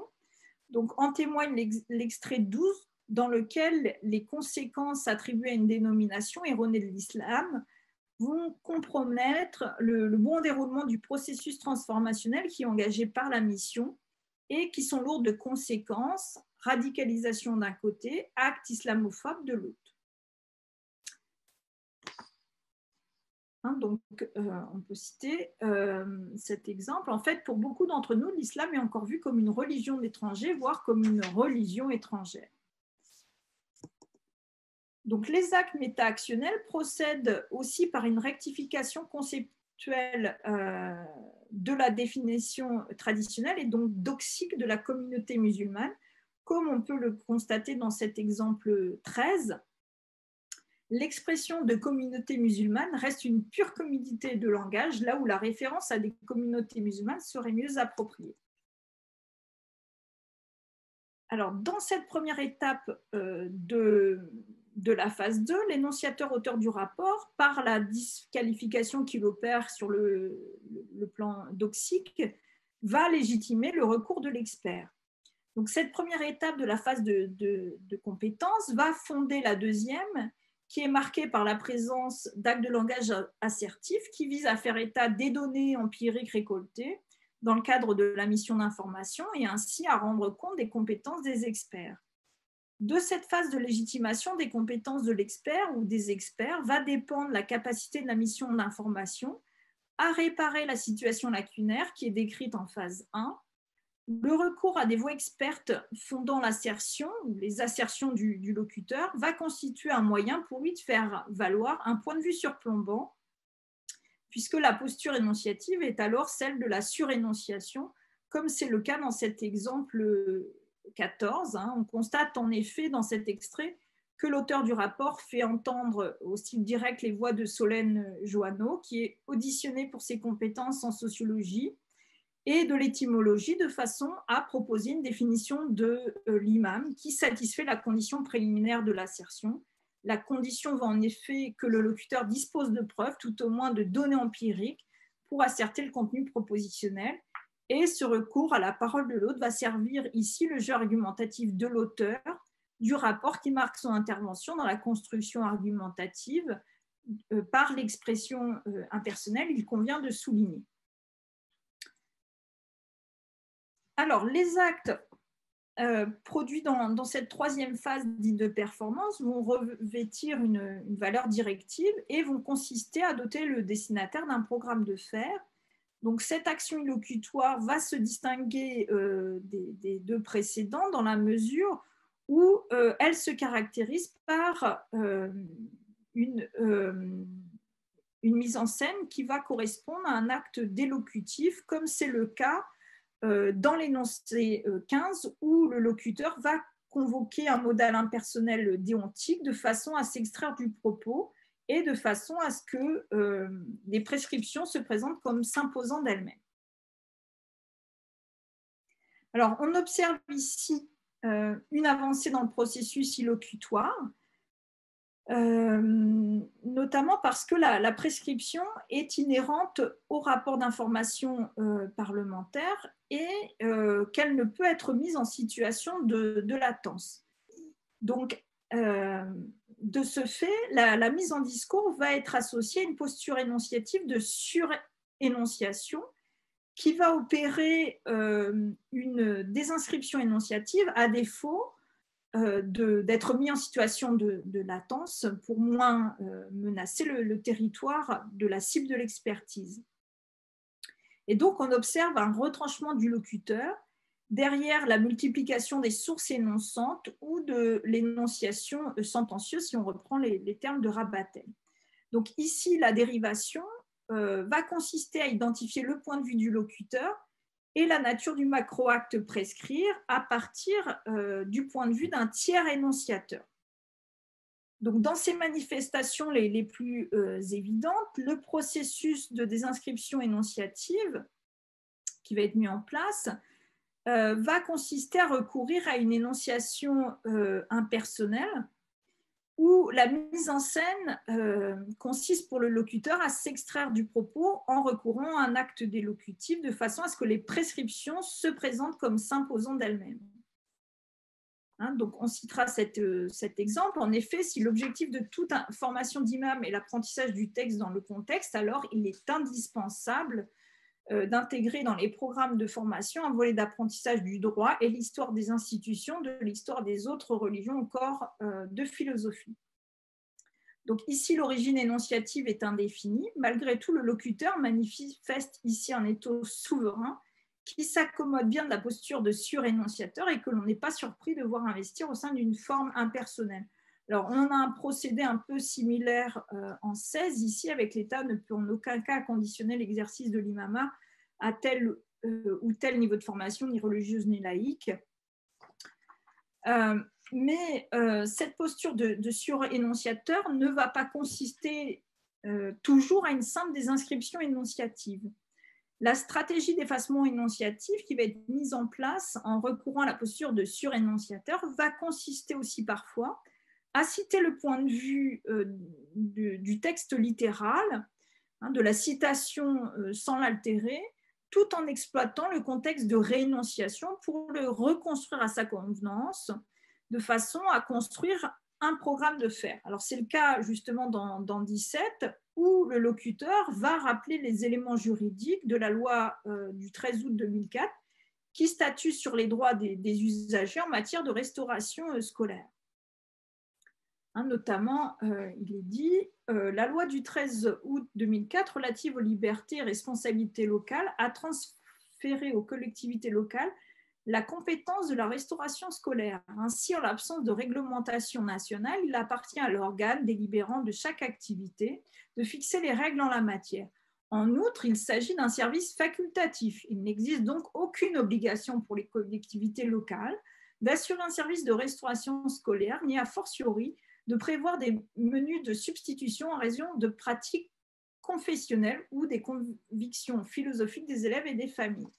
[SPEAKER 2] Donc, en témoigne l'extrait 12, dans lequel les conséquences attribuées à une dénomination erronée de l'islam vont compromettre le bon déroulement du processus transformationnel qui est engagé par la mission et qui sont lourdes de conséquences, radicalisation d'un côté, acte islamophobe de l'autre. Donc, on peut citer cet exemple. En fait, pour beaucoup d'entre nous, l'islam est encore vu comme une religion d'étrangers, voire comme une religion étrangère. Donc, les actes méta-actionnels procèdent aussi par une rectification conceptuelle de la définition traditionnelle et donc doxique de la communauté musulmane, comme on peut le constater dans cet exemple 13. L'expression de communauté musulmane reste une pure commodité de langage, là où la référence à des communautés musulmanes serait mieux appropriée. Alors, dans cette première étape de la phase 2, l'énonciateur auteur du rapport, par la disqualification qu'il opère sur le plan doxique, va légitimer le recours de l'expert. Donc, cette première étape de la phase de compétence va fonder la deuxième, qui est marquée par la présence d'actes de langage assertifs qui visent à faire état des données empiriques récoltées dans le cadre de la mission d'information et ainsi à rendre compte des compétences des experts. De cette phase de légitimation des compétences de l'expert ou des experts va dépendre la capacité de la mission d'information à réparer la situation lacunaire qui est décrite en phase 1. Le recours à des voies expertes fondant l'assertion ou les assertions du locuteur va constituer un moyen pour lui de faire valoir un point de vue surplombant, puisque la posture énonciative est alors celle de la surénonciation, comme c'est le cas dans cet exemple 14. On constate en effet dans cet extrait que l'auteur du rapport fait entendre au style direct les voix de Solène Joanneau, qui est auditionnée pour ses compétences en sociologie et de l'étymologie, de façon à proposer une définition de l'imam qui satisfait la condition préliminaire de l'assertion. La condition va en effet que le locuteur dispose de preuves, tout au moins de données empiriques, pour asserter le contenu propositionnel. Et ce recours à la parole de l'autre va servir ici le jeu argumentatif de l'auteur du rapport qui marque son intervention dans la construction argumentative par l'expression impersonnelle, il convient de souligner. Alors, les actes produits dans cette troisième phase dite de performance vont revêtir une valeur directive et vont consister à doter le destinataire d'un programme de faire. Donc, cette action illocutoire va se distinguer des deux précédents dans la mesure où elle se caractérise par une mise en scène qui va correspondre à un acte délocutif, comme c'est le cas dans l'énoncé 15, où le locuteur va convoquer un modal impersonnel déontique de façon à s'extraire du propos et de façon à ce que les prescriptions se présentent comme s'imposant d'elles-mêmes. Alors, on observe ici une avancée dans le processus illocutoire, notamment parce que la prescription est inhérente au rapport d'information parlementaire et qu'elle ne peut être mise en situation de latence. Donc, de ce fait, la mise en discours va être associée à une posture énonciative de surénonciation qui va opérer une désinscription énonciative à défaut d'être mis en situation de latence pour moins menacer le territoire de la cible de l'expertise. Et donc, on observe un retranchement du locuteur derrière la multiplication des sources énonçantes ou de l'énonciation sentencieuse, si on reprend les termes de Rabatel. Donc ici, la dérivation va consister à identifier le point de vue du locuteur et la nature du macroacte prescrire à partir du point de vue d'un tiers énonciateur. Donc, dans ces manifestations les plus évidentes, le processus de désinscription énonciative qui va être mis en place va consister à recourir à une énonciation impersonnelle où la mise en scène consiste pour le locuteur à s'extraire du propos en recourant à un acte délocutif de façon à ce que les prescriptions se présentent comme s'imposant d'elles-mêmes. Donc, on citera cet exemple. En effet, si l'objectif de toute formation d'imam est l'apprentissage du texte dans le contexte, alors il est indispensable d'intégrer dans les programmes de formation un volet d'apprentissage du droit et l'histoire des institutions, de l'histoire des autres religions, encore de philosophie. Donc ici, l'origine énonciative est indéfinie. Malgré tout, le locuteur manifeste ici un ethos souverain qui s'accommode bien de la posture de surénonciateur et que l'on n'est pas surpris de voir investir au sein d'une forme impersonnelle. Alors, on a un procédé un peu similaire en 16 ici, avec l'État ne peut en aucun cas conditionner l'exercice de l'imama à tel ou tel niveau de formation, ni religieuse ni laïque. Mais cette posture de surénonciateur ne va pas consister toujours à une simple désinscription énonciative. La stratégie d'effacement énonciatif qui va être mise en place en recourant à la posture de surénonciateur va consister aussi parfois à citer le point de vue du texte littéral, de la citation sans l'altérer, tout en exploitant le contexte de réénonciation pour le reconstruire à sa convenance, de façon à construire un programme de faire. Alors c'est le cas justement dans 17, où le locuteur va rappeler les éléments juridiques de la loi du 13 août 2004 qui statue sur les droits des usagers en matière de restauration scolaire. Notamment, il est dit, la loi du 13 août 2004 relative aux libertés et responsabilités locales a transféré aux collectivités locales la compétence de la restauration scolaire. Ainsi, en l'absence de réglementation nationale, il appartient à l'organe délibérant de chaque activité de fixer les règles en la matière. En outre, il s'agit d'un service facultatif. Il n'existe donc aucune obligation pour les collectivités locales d'assurer un service de restauration scolaire, ni a fortiori de prévoir des menus de substitution en raison de pratiques confessionnelles ou des convictions philosophiques des élèves et des familles.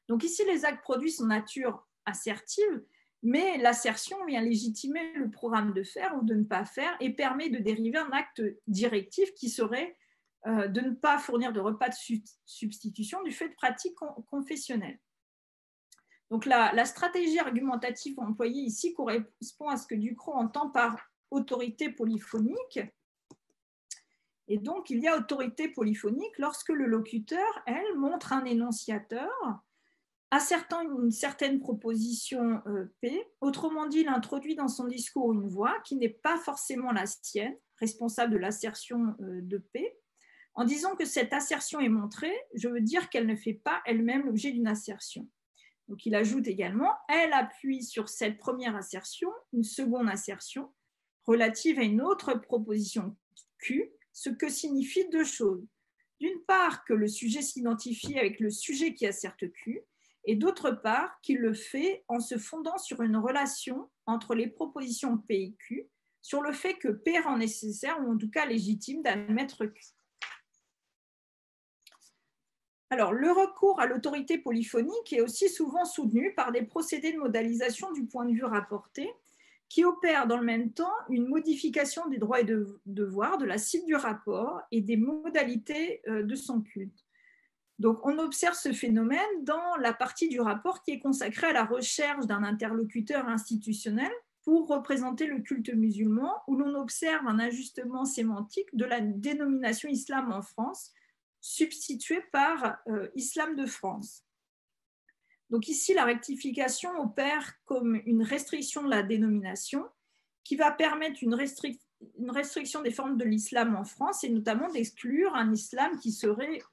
[SPEAKER 2] Donc ici, les actes produits sont nature assertive, mais l'assertion vient légitimer le programme de faire ou de ne pas faire et permet de dériver un acte directif qui serait de ne pas fournir de repas de substitution du fait de pratiques confessionnelles. Donc la stratégie argumentative employée ici correspond à ce que Ducrot entend par autorité polyphonique. Et donc, il y a autorité polyphonique lorsque le locuteur, elle, montre un énonciateur assertant une certaine proposition P. Autrement dit, il introduit dans son discours une voix qui n'est pas forcément la sienne, responsable de l'assertion de P. En disant que cette assertion est montrée, je veux dire qu'elle ne fait pas elle-même l'objet d'une assertion. Donc, il ajoute également, elle appuie sur cette première assertion, une seconde assertion relative à une autre proposition Q, ce que signifie deux choses. D'une part, que le sujet s'identifie avec le sujet qui asserte Q, et d'autre part, qu'il le fait en se fondant sur une relation entre les propositions P et Q, sur le fait que P rend nécessaire, ou en tout cas légitime, d'admettre Q. Alors, le recours à l'autorité polyphonique est aussi souvent soutenu par des procédés de modalisation du point de vue rapporté qui opèrent dans le même temps une modification des droits et devoirs de la cible du rapport et des modalités de son culte. Donc, on observe ce phénomène dans la partie du rapport qui est consacrée à la recherche d'un interlocuteur institutionnel pour représenter le culte musulman, où l'on observe un ajustement sémantique de la dénomination islam en France, substituée par Islam de France. Donc ici, la rectification opère comme une restriction de la dénomination qui va permettre une restriction des formes de l'islam en France et notamment d'exclure un islam qui serait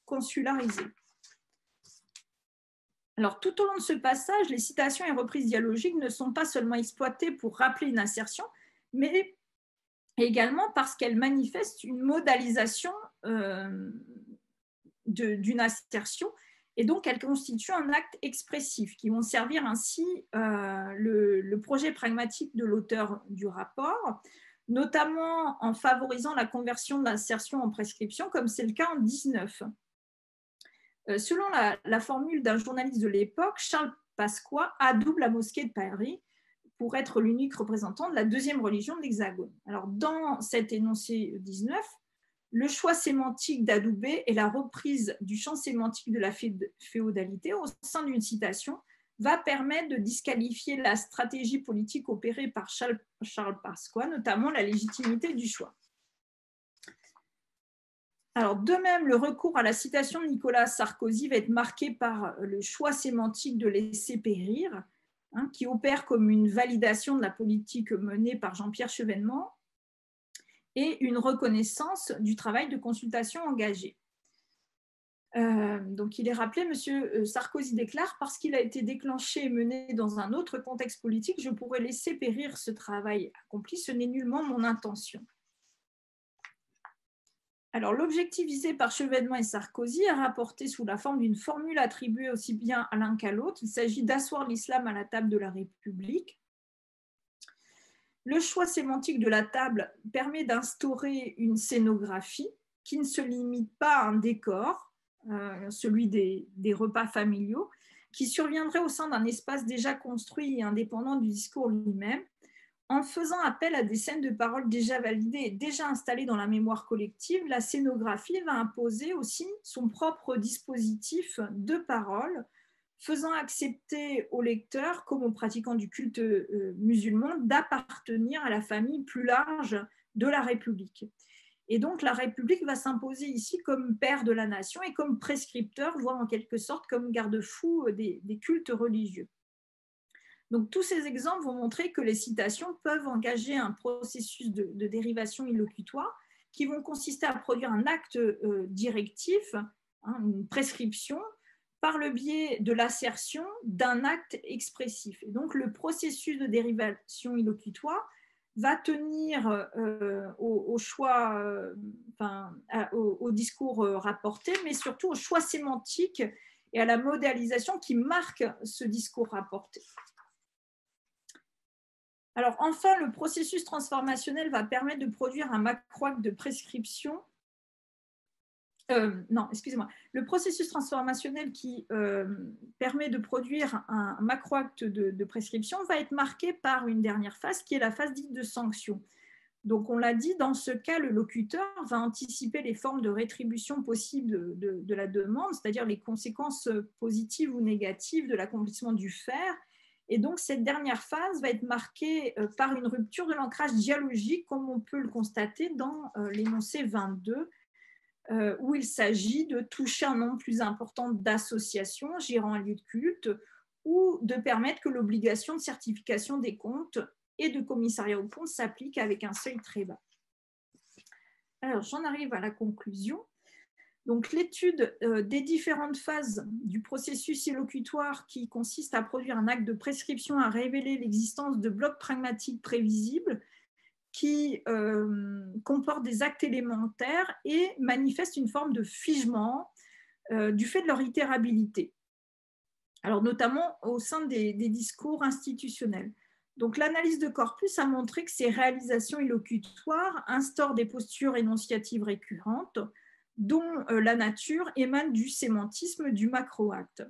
[SPEAKER 2] consularisé. Alors, tout au long de ce passage, les citations et reprises dialogiques ne sont pas seulement exploitées pour rappeler une assertion, mais également parce qu'elles manifestent une modalisation d'une assertion, et donc elles constituent un acte expressif qui vont servir ainsi le projet pragmatique de l'auteur du rapport, notamment en favorisant la conversion de l'assertion en prescription, comme c'est le cas en 19. Selon la formule d'un journaliste de l'époque, Charles Pasqua adoube la mosquée de Paris pour être l'unique représentant de la deuxième religion de l'Hexagone. Alors, dans cet énoncé 19, le choix sémantique d'adouber et la reprise du champ sémantique de la féodalité au sein d'une citation va permettre de disqualifier la stratégie politique opérée par Charles Pasqua, notamment la légitimité du choix. Alors, de même, le recours à la citation de Nicolas Sarkozy va être marqué par le choix sémantique de laisser périr, qui opère comme une validation de la politique menée par Jean-Pierre Chevènement, et une reconnaissance du travail de consultation engagé. Donc, il est rappelé, M. Sarkozy déclare « Parce qu'il a été déclenché et mené dans un autre contexte politique, je pourrais laisser périr ce travail accompli. Ce n'est nullement mon intention. » Alors, l'objectif visé par Chevènement et Sarkozy est rapporté sous la forme d'une formule attribuée aussi bien à l'un qu'à l'autre. Il s'agit d'asseoir l'islam à la table de la République. Le choix sémantique de la table permet d'instaurer une scénographie qui ne se limite pas à un décor, celui des repas familiaux, qui surviendrait au sein d'un espace déjà construit et indépendant du discours lui-même, en faisant appel à des scènes de parole déjà validées et déjà installées dans la mémoire collective. La scénographie va imposer aussi son propre dispositif de parole, faisant accepter aux lecteurs comme aux pratiquants du culte musulman d'appartenir à la famille plus large de la République. Et donc, la République va s'imposer ici comme père de la nation et comme prescripteur, voire en quelque sorte comme garde-fou des cultes religieux. Donc, tous ces exemples vont montrer que les citations peuvent engager un processus de dérivation illocutoire qui vont consister à produire un acte directif, une prescription, par le biais de l'assertion d'un acte expressif. Et donc, le processus de dérivation illocutoire va tenir au choix, au discours rapporté, mais surtout au choix sémantique et à la modélisation qui marque ce discours rapporté. Alors enfin, le processus transformationnel va permettre de produire un macroacte de prescription. Le processus transformationnel qui permet de produire un macroacte de prescription va être marqué par une dernière phase qui est la phase dite de sanction. Donc, on l'a dit, dans ce cas, le locuteur va anticiper les formes de rétribution possibles de la demande, c'est-à-dire les conséquences positives ou négatives de l'accomplissement du faire. Et donc, cette dernière phase va être marquée par une rupture de l'ancrage dialogique, comme on peut le constater dans l'énoncé 22, où il s'agit de toucher un nombre plus important d'associations gérant un lieu de culte ou de permettre que l'obligation de certification des comptes et de commissariat aux comptes s'applique avec un seuil très bas. Alors, j'en arrive à la conclusion. Donc, l'étude des différentes phases du processus illocutoire qui consiste à produire un acte de prescription a révélé l'existence de blocs pragmatiques prévisibles qui comportent des actes élémentaires et manifestent une forme de figement du fait de leur itérabilité. Alors, notamment au sein des discours institutionnels. Donc, l'analyse de corpus a montré que ces réalisations illocutoires instaurent des postures énonciatives récurrentes dont la nature émane du sémantisme du macroacte.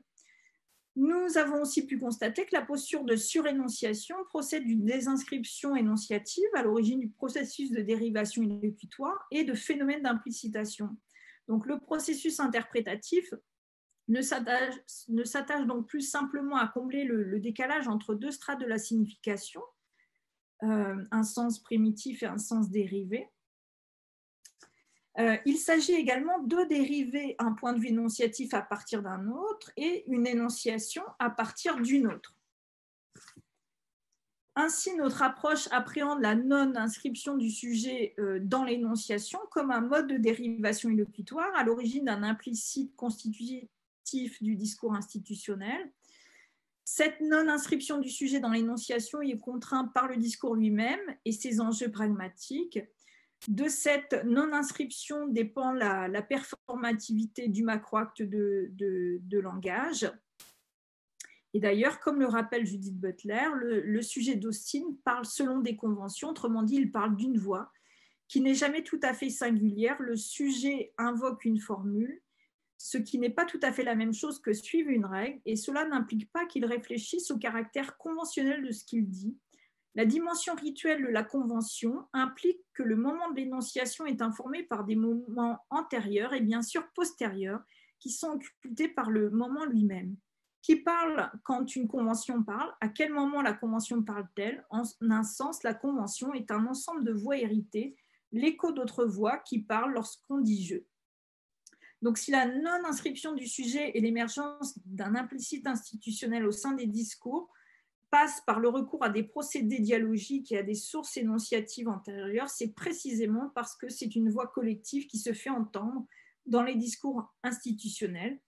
[SPEAKER 2] Nous avons aussi pu constater que la posture de surénonciation procède d'une désinscription énonciative à l'origine du processus de dérivation illocutoire et de phénomène d'implicitation. Donc, le processus interprétatif ne s'attache donc plus simplement à combler le décalage entre deux strates de la signification, un sens primitif et un sens dérivé. Il s'agit également de dériver un point de vue énonciatif à partir d'un autre et une énonciation à partir d'une autre. Ainsi, notre approche appréhende la non-inscription du sujet dans l'énonciation comme un mode de dérivation illocutoire à l'origine d'un implicite constitutif du discours institutionnel. Cette non-inscription du sujet dans l'énonciation est contrainte par le discours lui-même et ses enjeux pragmatiques. De cette non-inscription dépend la performativité du macroacte de langage. Et d'ailleurs, comme le rappelle Judith Butler, le sujet d'Austin parle selon des conventions, autrement dit, il parle d'une voix qui n'est jamais tout à fait singulière. Le sujet invoque une formule, ce qui n'est pas tout à fait la même chose que suivre une règle, et cela n'implique pas qu'il réfléchisse au caractère conventionnel de ce qu'il dit. La dimension rituelle de la convention implique que le moment de l'énonciation est informé par des moments antérieurs et bien sûr postérieurs qui sont occultés par le moment lui-même. Qui parle quand une convention parle? À quel moment la convention parle-t-elle? En un sens, la convention est un ensemble de voix héritées, l'écho d'autres voix qui parlent lorsqu'on dit « je ». Donc, si la non-inscription du sujet et l'émergence d'un implicite institutionnel au sein des discours passe par le recours à des procédés dialogiques et à des sources énonciatives antérieures, c'est précisément parce que c'est une voix collective qui se fait entendre dans les discours institutionnels.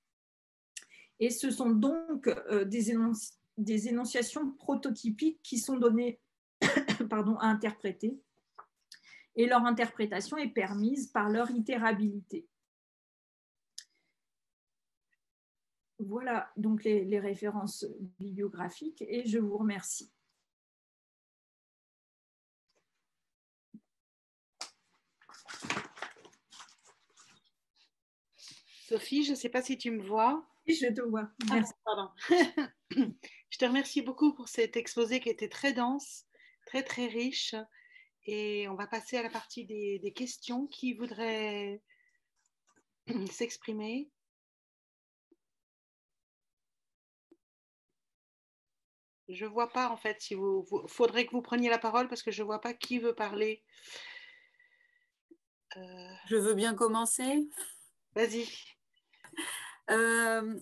[SPEAKER 2] Et ce sont donc des énonciations prototypiques qui sont données à interpréter, et leur interprétation est permise par leur itérabilité. Voilà donc les références bibliographiques et je vous remercie.
[SPEAKER 1] Sophie, je ne sais pas si tu me vois.
[SPEAKER 2] Oui, je te vois. Merci.
[SPEAKER 1] Pardon. Je te remercie beaucoup pour cet exposé qui était très dense, très très riche. Et on va passer à la partie des questions. Qui voudrait s'exprimer? Je ne vois pas en fait. Si faudrait que vous preniez la parole parce que je ne vois pas qui veut parler.
[SPEAKER 3] Je veux bien commencer.
[SPEAKER 1] Vas-y.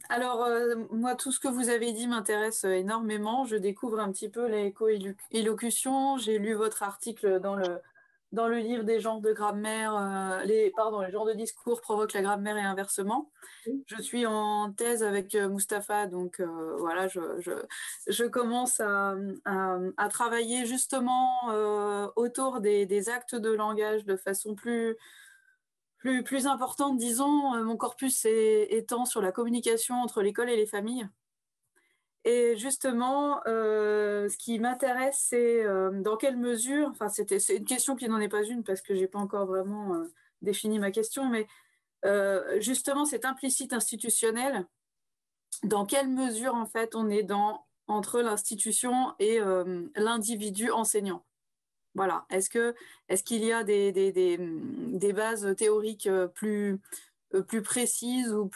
[SPEAKER 3] Alors, moi, tout ce que vous avez dit m'intéresse énormément. Je découvre un petit peu les coélocutions. J'ai lu votre article dans le livre des genres de grammaire, les genres de discours provoquent la grammaire et inversement. Je suis en thèse avec Mustapha, donc voilà, je commence à travailler justement autour des actes de langage de façon plus importante, disons, mon corpus étant sur la communication entre l'école et les familles. Et justement, ce qui m'intéresse, c'est dans quelle mesure, enfin c'est une question qui n'en est pas une parce que j'ai pas encore vraiment défini ma question, mais justement cet implicite institutionnel, dans quelle mesure en fait on est entre l'institution et l'individu enseignant. Voilà. Est-ce qu'il y a des bases théoriques plus précises ou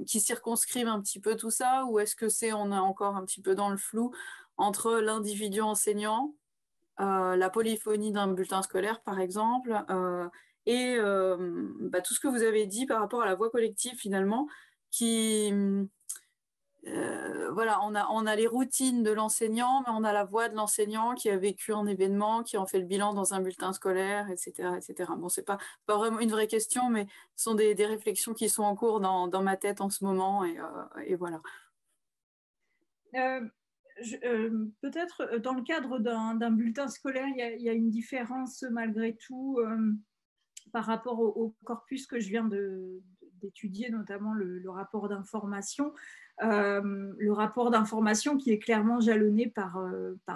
[SPEAKER 3] qui circonscrivent un petit peu tout ça, ou est-ce que on est encore un petit peu dans le flou entre l'individu enseignant, la polyphonie d'un bulletin scolaire par exemple, et tout ce que vous avez dit par rapport à la voix collective finalement, qui voilà, on a les routines de l'enseignant, mais on a la voix de l'enseignant qui a vécu un événement, qui en fait le bilan dans un bulletin scolaire, etc., etc. Bon, c'est pas vraiment une vraie question, mais ce sont des réflexions qui sont en cours dans ma tête en ce moment, et voilà.
[SPEAKER 2] Peut-être dans le cadre d'un bulletin scolaire, il y a une différence malgré tout par rapport au corpus que je viens d'étudier, notamment le rapport d'information. Le rapport d'information qui est clairement jalonné par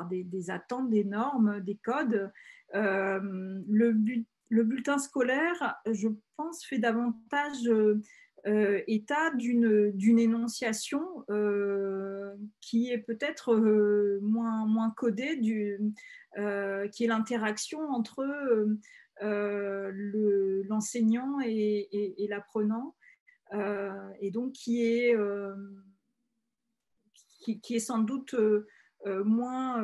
[SPEAKER 2] des attentes, des normes, des codes. Le bulletin scolaire, je pense, fait davantage état d'une énonciation qui est peut-être moins codée, qui est l'interaction entre l'enseignant et l'apprenant, et donc qui est sans doute moins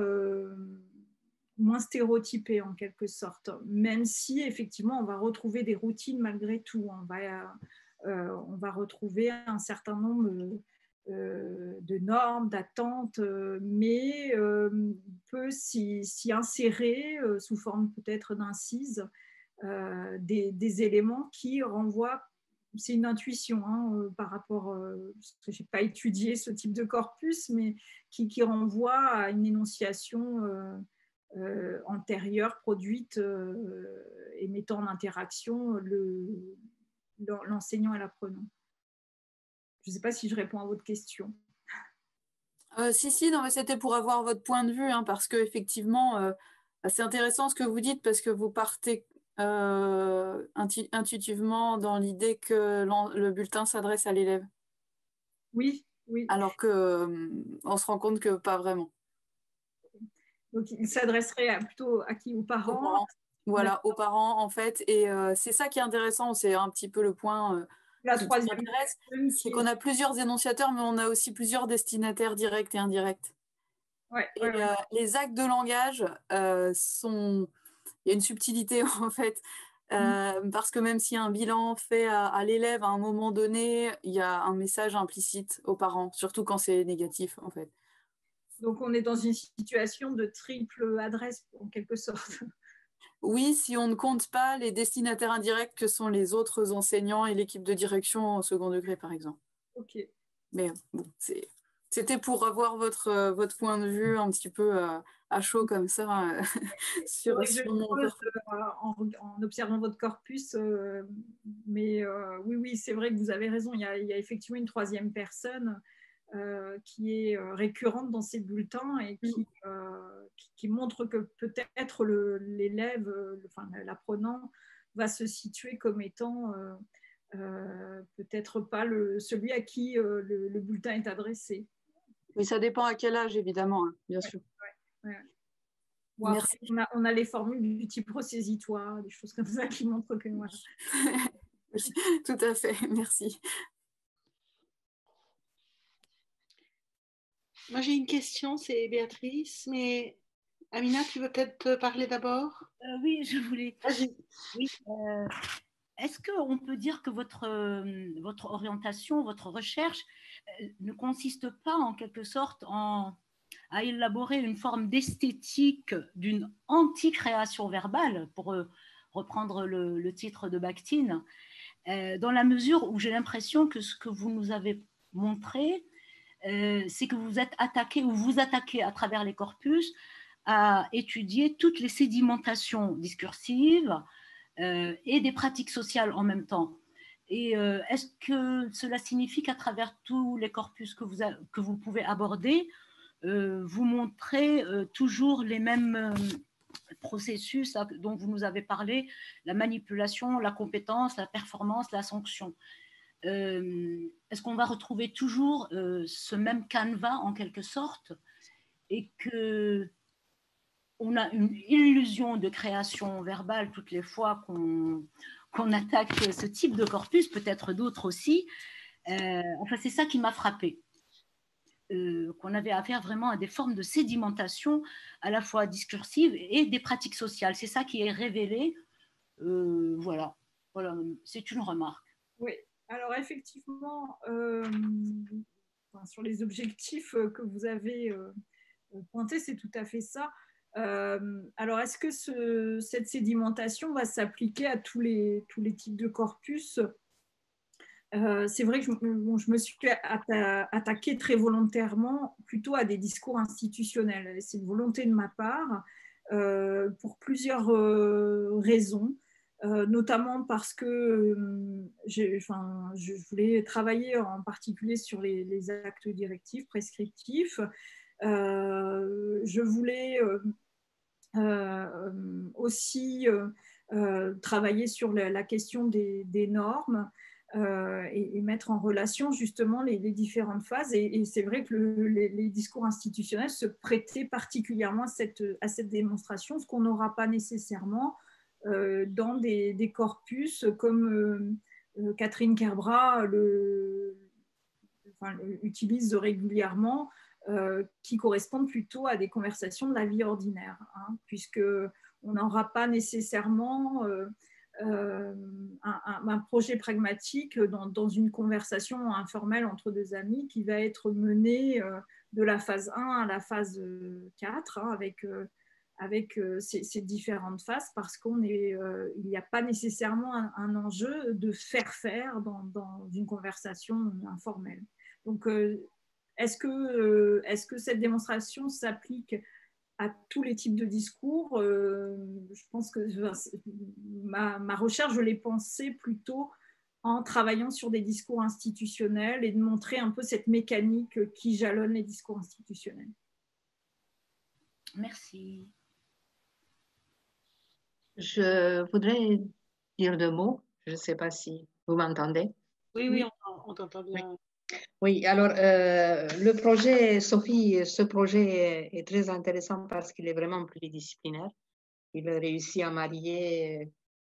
[SPEAKER 2] stéréotypé en quelque sorte, même si effectivement on va retrouver des routines malgré tout. On va retrouver un certain nombre de normes, d'attentes, mais peut s'y insérer sous forme peut-être d'incises des éléments qui renvoient, c'est une intuition par rapport, parce que je n'ai pas étudié ce type de corpus, mais qui renvoie à une énonciation antérieure produite et mettant en interaction l'enseignant et l'apprenant. Je ne sais pas si je réponds à votre question.
[SPEAKER 3] Si, non, mais c'était pour avoir votre point de vue, parce que effectivement, c'est intéressant ce que vous dites, parce que vous partez intuitivement dans l'idée que le bulletin s'adresse à l'élève.
[SPEAKER 2] Oui, oui.
[SPEAKER 3] Alors qu'on se rend compte que pas vraiment.
[SPEAKER 2] Donc, il s'adresserait plutôt à qui? Aux parents?
[SPEAKER 3] Aux parents. Voilà, aux parents, en fait. Et c'est ça qui est intéressant, c'est un petit peu le point
[SPEAKER 2] la
[SPEAKER 3] qui
[SPEAKER 2] troisième
[SPEAKER 3] m'intéresse, c'est qu'on a plusieurs énonciateurs, mais on a aussi plusieurs destinataires directs et indirects. Les actes de langage il y a une subtilité en fait, parce que même s'il y a un bilan fait à l'élève à un moment donné, il y a un message implicite aux parents, surtout quand c'est négatif en fait.
[SPEAKER 2] Donc, on est dans une situation de triple adresse, en quelque sorte.
[SPEAKER 3] Oui, si on ne compte pas les destinataires indirects que sont les autres enseignants et l'équipe de direction au second degré, par exemple.
[SPEAKER 2] Ok.
[SPEAKER 3] Mais bon, c'était pour avoir votre point de vue un petit peu à chaud comme ça sur mon corpus.
[SPEAKER 2] En observant votre corpus, mais oui, c'est vrai que vous avez raison. Il y a effectivement une troisième personne qui est récurrente dans ces bulletins et qui montre que peut-être l'élève, l'apprenant, va se situer comme étant peut-être pas celui à qui le bulletin est adressé.
[SPEAKER 3] Mais ça dépend à quel âge, évidemment, hein, bien sûr.
[SPEAKER 2] Ouais. Bon, après, on a les formules du type procésitoire, des choses comme ça qui montrent que voilà.
[SPEAKER 3] Oui, tout à fait, merci.
[SPEAKER 1] Moi, j'ai une question, c'est Béatrice, mais Amina, tu veux peut-être parler d'abord?
[SPEAKER 4] Oui, je voulais.
[SPEAKER 1] Vas-y.
[SPEAKER 4] Oui, est-ce qu'on peut dire que votre orientation, votre recherche ne consiste pas en quelque sorte à élaborer une forme d'esthétique d'une anti-création verbale, pour reprendre le titre de Bakhtin, dans la mesure où j'ai l'impression que ce que vous nous avez montré, c'est que vous êtes attaqué ou vous attaquez à travers les corpus à étudier toutes les sédimentations discursives et des pratiques sociales en même temps. Et est-ce que cela signifie qu'à travers tous les corpus que vous pouvez aborder, vous montrez toujours les mêmes processus dont vous nous avez parlé, la manipulation, la compétence, la performance, la sanction? Est-ce qu'on va retrouver toujours ce même canevas en quelque sorte, et que on a une illusion de création verbale toutes les fois qu'on attaque ce type de corpus, peut-être d'autres aussi. Enfin, c'est ça qui m'a frappée. Qu'on avait affaire vraiment à des formes de sédimentation à la fois discursive et des pratiques sociales. C'est ça qui est révélé. Voilà, c'est une remarque.
[SPEAKER 2] Oui, alors effectivement, sur les objectifs que vous avez pointés, c'est tout à fait ça. Alors, est-ce que cette sédimentation va s'appliquer à tous les types de corpus? C'est vrai que je me suis attaquée très volontairement plutôt à des discours institutionnels. C'est une volonté de ma part pour plusieurs raisons. Notamment parce que je voulais travailler en particulier sur les actes directifs, prescriptifs. Je voulais aussi travailler sur la question des normes et mettre en relation justement les différentes phases. Et c'est vrai que les discours institutionnels se prêtaient particulièrement à cette démonstration, ce qu'on n'aura pas nécessairement dans des corpus comme Catherine Kerbrat utilise régulièrement, qui correspondent plutôt à des conversations de la vie ordinaire, hein, puisqu'on n'aura pas nécessairement un projet pragmatique dans une conversation informelle entre deux amis qui va être menée de la phase 1 à la phase 4, hein, avec ces différentes phases, parce il n'y a pas nécessairement un enjeu de faire dans une conversation informelle. Donc, est-ce que cette démonstration s'applique à tous les types de discours? Je pense que ma recherche, je l'ai pensée plutôt en travaillant sur des discours institutionnels et de montrer un peu cette mécanique qui jalonne les discours institutionnels.
[SPEAKER 4] Merci.
[SPEAKER 5] Je voudrais dire deux mots. Je ne sais pas si vous m'entendez.
[SPEAKER 1] Oui, on t'entend bien.
[SPEAKER 5] Oui, alors le projet, Sophie, ce projet est très intéressant parce qu'il est vraiment pluridisciplinaire. Il réussit à marier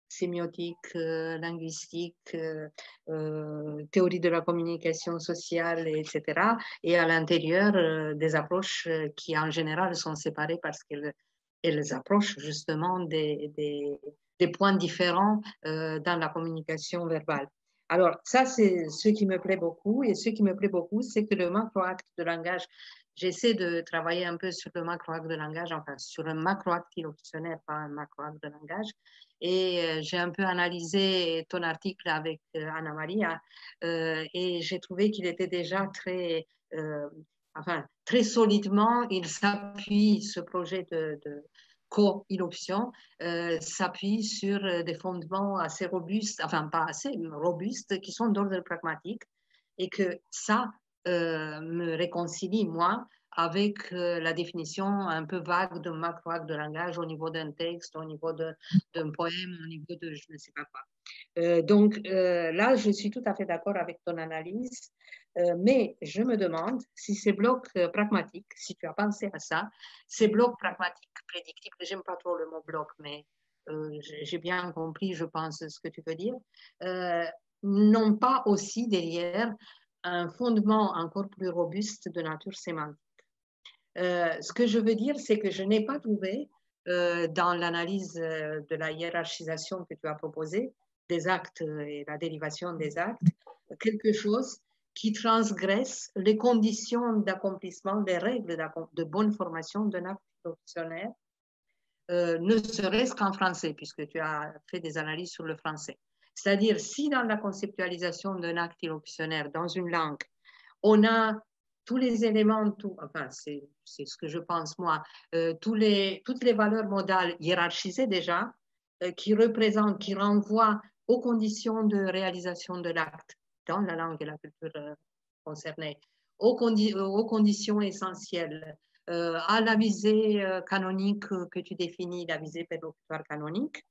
[SPEAKER 5] sémiotique, linguistique, théorie de la communication sociale, etc. Et à l'intérieur, des approches qui en général sont séparées parce qu'elles approchent justement des points différents dans la communication verbale. Alors, ça, c'est ce qui me plaît beaucoup. Et ce qui me plaît beaucoup, c'est que le macro-acte de langage j'essaie de travailler un peu sur le macro-acte de langage, enfin sur un macro-acte illocutionnaire, pas un macro-acte de langage. Et j'ai un peu analysé ton article avec Anna Maria et j'ai trouvé qu'il était déjà très, très solidement, il s'appuie, ce projet de co-illocution s'appuie sur des fondements assez robustes, enfin pas assez, robustes, qui sont d'ordre pragmatique et que ça me réconcilie, moi, avec la définition un peu vague de macro-acte de langage au niveau d'un texte, au niveau d'un poème, au niveau de je ne sais pas quoi. Donc là, je suis tout à fait d'accord avec ton analyse, mais je me demande si ces blocs pragmatiques, si tu as pensé à ça, ces blocs pragmatiques prédictibles, j'aime pas trop le mot bloc, mais j'ai bien compris, je pense, ce que tu veux dire, n'ont pas aussi derrière un fondement encore plus robuste de nature sémantique. Ce que je veux dire, c'est que je n'ai pas trouvé dans l'analyse de la hiérarchisation que tu as proposée, des actes et la dérivation des actes, quelque chose qui transgresse les conditions d'accomplissement des règles de bonne formation d'un acte professionnel, ne serait-ce qu'en français, puisque tu as fait des analyses sur le français. C'est-à-dire, si dans la conceptualisation d'un acte illocutionnaire dans une langue, on a tous les éléments, enfin, c'est ce que je pense moi, toutes les valeurs modales hiérarchisées déjà, qui représentent, qui renvoient aux conditions de réalisation de l'acte dans la langue et la culture concernée, aux conditions essentielles, à la visée canonique que tu définis, la visée perlocutoire canonique.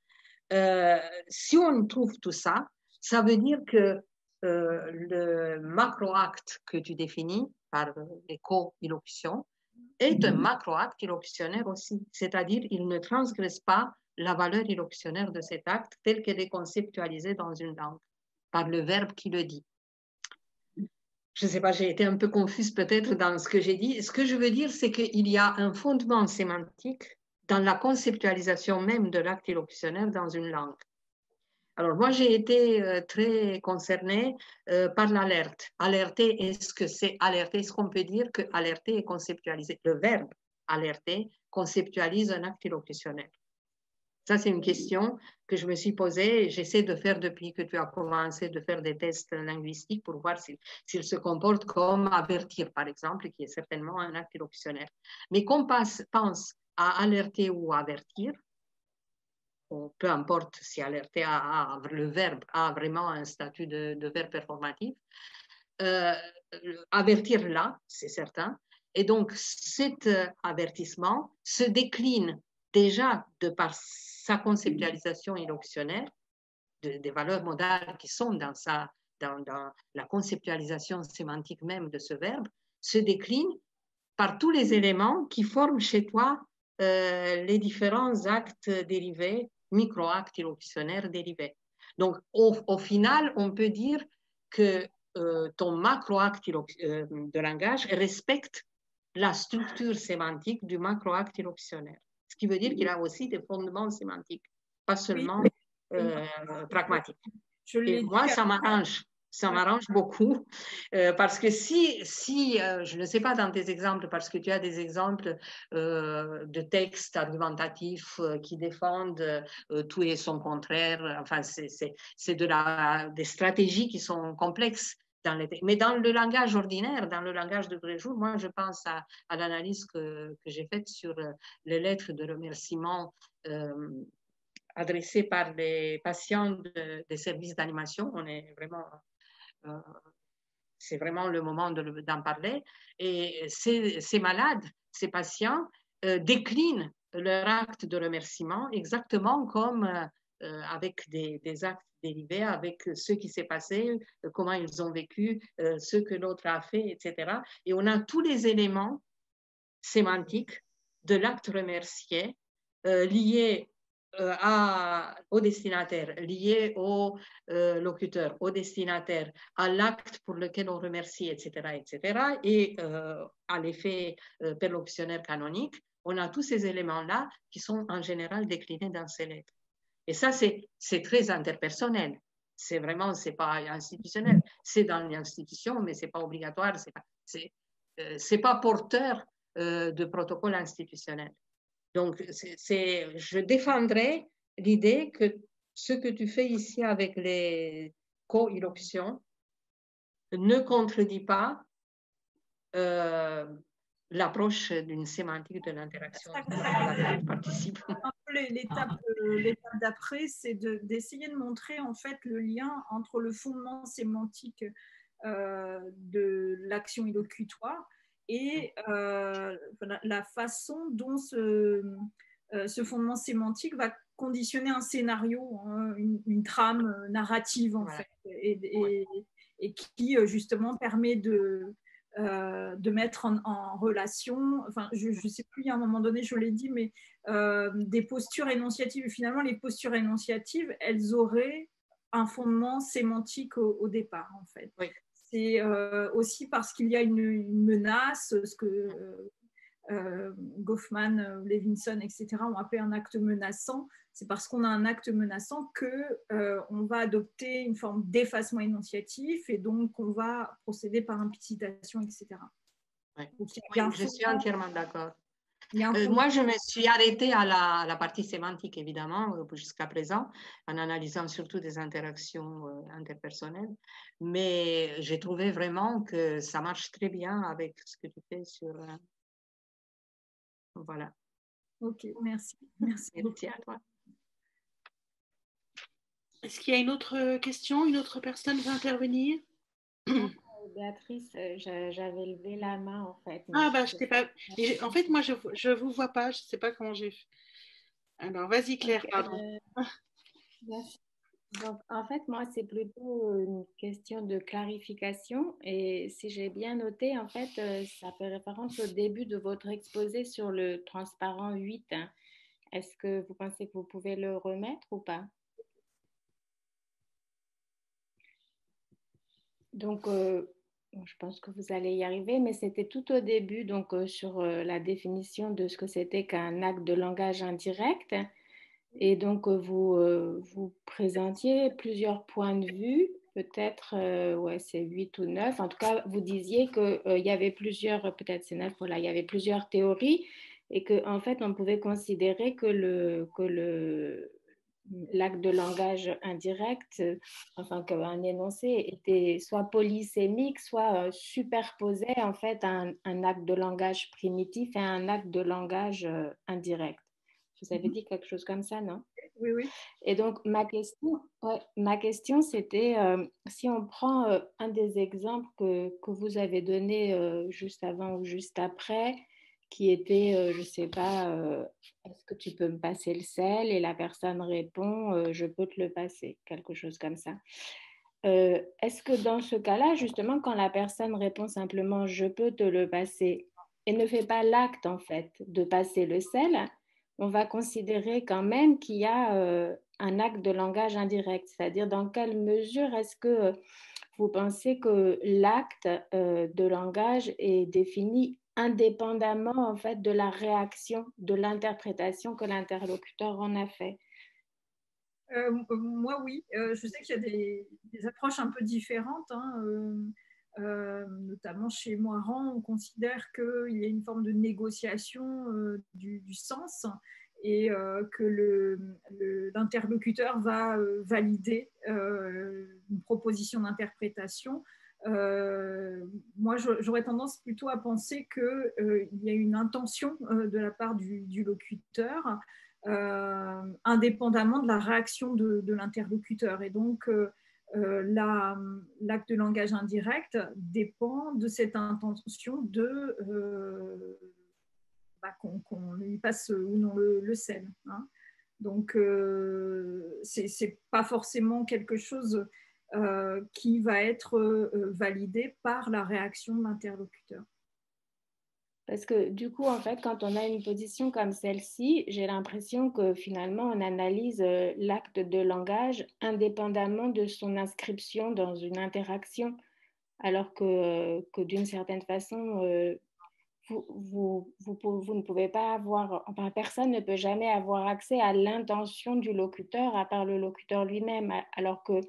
[SPEAKER 5] Si on trouve tout ça, ça veut dire que le macro-acte que tu définis par l'éco-illocution est un macro-acte illocutionnaire aussi, c'est-à-dire il ne transgresse pas la valeur illocutionnaire de cet acte tel qu'elle est conceptualisée dans une langue, par le verbe qui le dit. Je ne sais pas, j'ai été un peu confuse peut-être dans ce que j'ai dit. Ce que je veux dire, c'est qu'il y a un fondement sémantique dans la conceptualisation même de l'acte illocutionnaire dans une langue. Alors moi, j'ai été très concernée par l'alerte. Alerter, est-ce que c'est alerter? Est-ce qu'on peut dire que alerter est conceptualisé? Le verbe alerter conceptualise un acte illocutionnaire. Ça, c'est une question que je me suis posée. J'essaie de faire depuis que tu as commencé de faire des tests linguistiques pour voir s'il se comporte comme avertir, par exemple, qui est certainement un acte illocutionnaire. Mais qu'on pense à alerter ou avertir, peu importe si alerter le verbe a vraiment un statut de verbe performatif, avertir là, c'est certain. Et donc, cet avertissement se décline déjà de par sa conceptualisation illocutionnaire, des valeurs modales qui sont dans la conceptualisation sémantique même de ce verbe, se décline par tous les éléments qui forment chez toi les différents actes dérivés, micro-actes illocutionnaires dérivés. Donc, au final, on peut dire que ton macro-acte de langage respecte la structure sémantique du macro-acte illocutionnaire. Ce qui veut dire qu'il a aussi des fondements sémantiques, pas seulement pragmatiques. Et moi, ça m'arrange. Ça m'arrange beaucoup parce que si je ne sais pas dans tes exemples, parce que tu as des exemples de textes argumentatifs qui défendent tout et son contraire, enfin, c'est des stratégies qui sont complexes. Mais dans le langage ordinaire, dans le langage de tous les jours, moi, je pense à l'analyse que j'ai faite sur les lettres de remerciement adressées par les patients des services d'animation. On est vraiment... c'est vraiment le moment d'en parler. Et ces malades, ces patients, déclinent leur acte de remerciement exactement comme avec des actes dérivés, avec ce qui s'est passé, comment ils ont vécu, ce que l'autre a fait, etc. Et on a tous les éléments sémantiques de l'acte remercié liés au destinataire, lié au locuteur, au destinataire, à l'acte pour lequel on remercie, etc., etc., et à l'effet perlocutionnaire canonique, on a tous ces éléments-là qui sont en général déclinés dans ces lettres. Et ça, c'est très interpersonnel. C'est vraiment, c'est pas institutionnel. C'est dans l'institution, mais c'est pas obligatoire. c'est pas porteur de protocole institutionnel. Donc, je défendrai l'idée que ce que tu fais ici avec les co-illocutions ne contredit pas l'approche d'une sémantique de l'interaction à laquelle je participe.
[SPEAKER 2] L'étape d'après, c'est d'essayer de montrer en fait le lien entre le fondement sémantique de l'action illocutoire et la façon dont ce fondement sémantique va conditionner un scénario, hein, une trame narrative en fait, et qui justement permet de mettre en relation, enfin je ne sais plus, à un moment donné je l'ai dit, mais des postures énonciatives. Finalement, les postures énonciatives, elles auraient un fondement sémantique au départ, en fait.
[SPEAKER 5] Oui.
[SPEAKER 2] C'est aussi parce qu'il y a une menace, ce que Goffman, Levinson, etc. ont appelé un acte menaçant. C'est parce qu'on a un acte menaçant qu'on va adopter une forme d'effacement énonciatif et donc on va procéder par implicitation, etc.
[SPEAKER 5] Oui.
[SPEAKER 2] Donc,
[SPEAKER 5] je suis entièrement d'accord.
[SPEAKER 2] Moi,
[SPEAKER 5] je me suis arrêtée à la partie sémantique, évidemment, jusqu'à présent, en analysant surtout des interactions interpersonnelles. Mais j'ai trouvé vraiment que ça marche très bien avec ce que tu fais sur... voilà.
[SPEAKER 2] Ok, merci. Merci
[SPEAKER 5] à toi.
[SPEAKER 1] Est-ce qu'il y a une autre question? Une autre personne veut intervenir?
[SPEAKER 6] Béatrice, j'avais levé la main en fait.
[SPEAKER 1] Ah bah je t'ai pas. En fait moi je vous vois pas, je sais pas comment j'ai fait. Alors vas-y Claire, pardon.
[SPEAKER 6] Merci. Donc en fait moi c'est plutôt une question de clarification et si j'ai bien noté en fait ça fait référence au début de votre exposé sur le transparent 8. Hein. Est-ce que vous pensez que vous pouvez le remettre ou pas? Donc je pense que vous allez y arriver, mais c'était tout au début, donc sur la définition de ce que c'était qu'un acte de langage indirect. Et donc, vous présentiez plusieurs points de vue, peut-être, ouais, c'est 8 ou 9. En tout cas, vous disiez qu'il y avait plusieurs, peut-être c'est 9, voilà, il y avait plusieurs théories et qu'en fait, on pouvait considérer que l'acte de langage indirect, enfin qu'un énoncé était soit polysémique, soit superposait en fait un acte de langage primitif et un acte de langage indirect. Vous avez dit quelque chose comme ça, non?
[SPEAKER 2] Oui, oui.
[SPEAKER 6] Et donc, ma question c'était, si on prend un des exemples que vous avez donné juste avant ou juste après, qui était, je ne sais pas, est-ce que tu peux me passer le sel? Et la personne répond, je peux te le passer, quelque chose comme ça. Est-ce que dans ce cas-là, justement, quand la personne répond simplement, je peux te le passer, et ne fait pas l'acte, en fait, de passer le sel, on va considérer quand même qu'il y a un acte de langage indirect, c'est-à-dire dans quelle mesure est-ce que vous pensez que l'acte de langage est défini indépendamment en fait de la réaction, de l'interprétation que l'interlocuteur en a fait?
[SPEAKER 2] Moi, oui. Je sais qu'il y a des approches un peu différentes. Hein. Notamment chez Moirand, on considère qu'il y a une forme de négociation du sens et que l'interlocuteur va valider une proposition d'interprétation. Moi, j'aurais tendance plutôt à penser qu'il y a une intention de la part du locuteur, indépendamment de la réaction de l'interlocuteur. Et donc, l'acte de langage indirect dépend de cette intention qu'on lui passe ou non le sel. Hein. Donc, c'est pas forcément quelque chose qui va être validé par la réaction de l'interlocuteur.
[SPEAKER 6] Parce que du coup, en fait, quand on a une position comme celle-ci, j'ai l'impression que finalement, on analyse l'acte de langage indépendamment de son inscription dans une interaction, alors que d'une certaine façon, vous ne pouvez pas avoir, enfin, personne ne peut jamais avoir accès à l'intention du locuteur à part le locuteur lui-même, alors que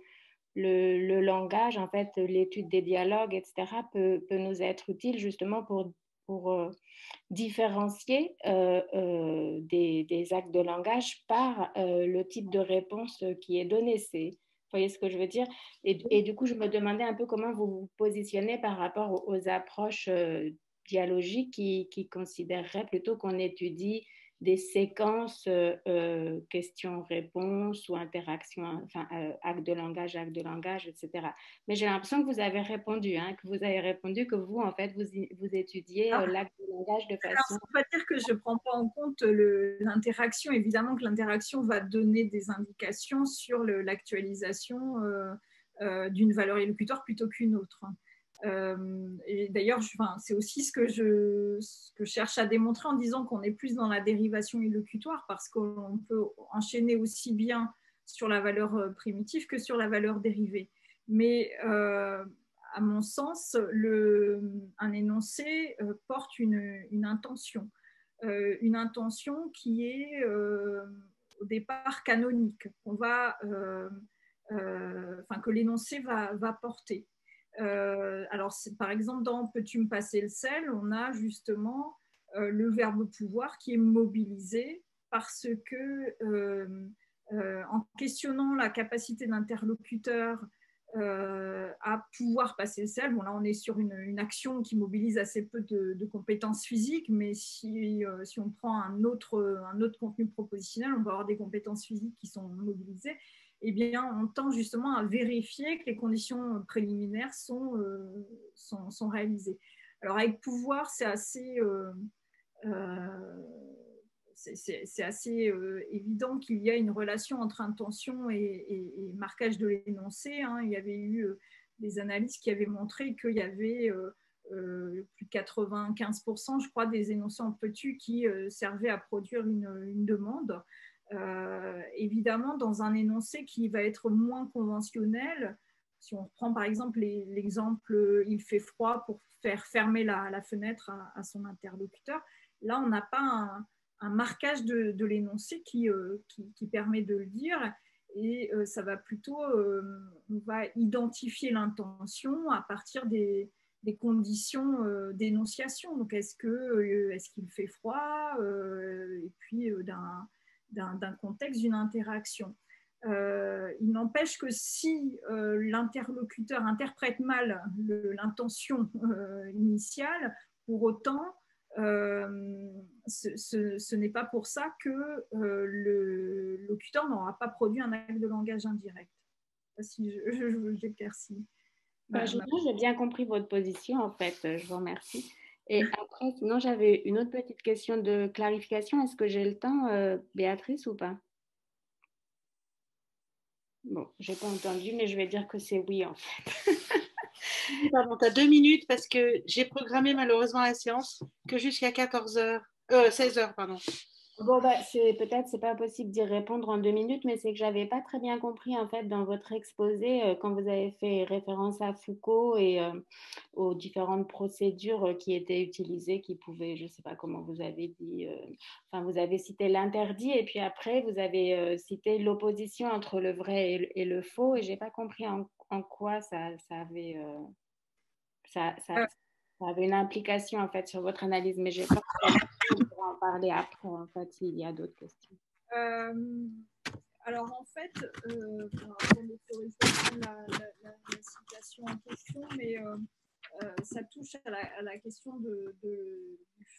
[SPEAKER 6] le langage, en fait, l'étude des dialogues, etc., peut nous être utile justement pour différencier des actes de langage par le type de réponse qui est donné. Vous voyez ce que je veux dire? Et du coup, je me demandais un peu comment vous vous positionnez par rapport aux approches dialogiques qui considéreraient plutôt qu'on étudie des séquences questions-réponses ou interactions, enfin, actes de langage, etc. Mais j'ai l'impression que vous avez répondu, que vous, en fait, vous étudiez l'acte de langage de façon...
[SPEAKER 2] Ça ne veut pas dire que je ne prends pas en compte l'interaction. Évidemment que l'interaction va donner des indications sur l'actualisation d'une valeur élocutoire plutôt qu'une autre. Et d'ailleurs, c'est aussi ce que je cherche à démontrer en disant qu'on est plus dans la dérivation élocutoire parce qu'on peut enchaîner aussi bien sur la valeur primitive que sur la valeur dérivée. Mais à mon sens, un énoncé porte une intention qui est au départ canonique, que l'énoncé va porter. Alors, par exemple, dans Peux-tu me passer le sel, on a justement le verbe pouvoir qui est mobilisé parce que, en questionnant la capacité de l'interlocuteur à pouvoir passer le sel, bon, là, on est sur une action qui mobilise assez peu de compétences physiques, mais si on prend un autre contenu propositionnel, on va avoir des compétences physiques qui sont mobilisées. Eh bien, on tend justement à vérifier que les conditions préliminaires sont réalisées. Alors, avec pouvoir, c'est assez évident qu'il y a une relation entre intention et marquage de l'énoncé. Hein. Il y avait eu des analyses qui avaient montré qu'il y avait plus de 95%, je crois, des énoncés en peux-tu qui servaient à produire une demande. Évidemment, dans un énoncé qui va être moins conventionnel, si on reprend par exemple l'exemple « il fait froid » pour faire fermer la fenêtre à son interlocuteur, là, on n'a pas un marquage de l'énoncé qui permet de le dire, et ça va plutôt, on va identifier l'intention à partir des conditions d'énonciation. Donc, est-ce qu'il fait froid, et puis d'un contexte, d'une interaction. Il n'empêche que si l'interlocuteur interprète mal l'intention initiale, pour autant, ce n'est pas pour ça que le locuteur n'aura pas produit un acte de langage indirect. Si j'éclaircis.
[SPEAKER 6] J'ai bien compris votre position, en fait. Je vous remercie. Et après, sinon, j'avais une autre petite question de clarification. Est-ce que j'ai le temps, Béatrice, ou pas? Bon, je n'ai pas entendu, mais je vais dire que c'est oui, en fait.
[SPEAKER 1] Pardon, tu as 2 minutes parce que j'ai programmé malheureusement la séance que jusqu'à 16h, pardon.
[SPEAKER 6] Bon, peut-être c'est pas possible d'y répondre en 2 minutes, mais c'est que j'avais pas très bien compris en fait dans votre exposé quand vous avez fait référence à Foucault et aux différentes procédures qui étaient utilisées, qui pouvaient, je sais pas comment vous avez dit, enfin vous avez cité l'interdit et puis après vous avez cité l'opposition entre le vrai et le faux, et j'ai pas compris en quoi ça avait ça avait une implication en fait sur votre analyse, mais j'ai pas on pourra en parler après en fait s'il y a d'autres questions.
[SPEAKER 2] Alors en fait, attendez, je vais prendre la citation en question, mais ça touche à la question du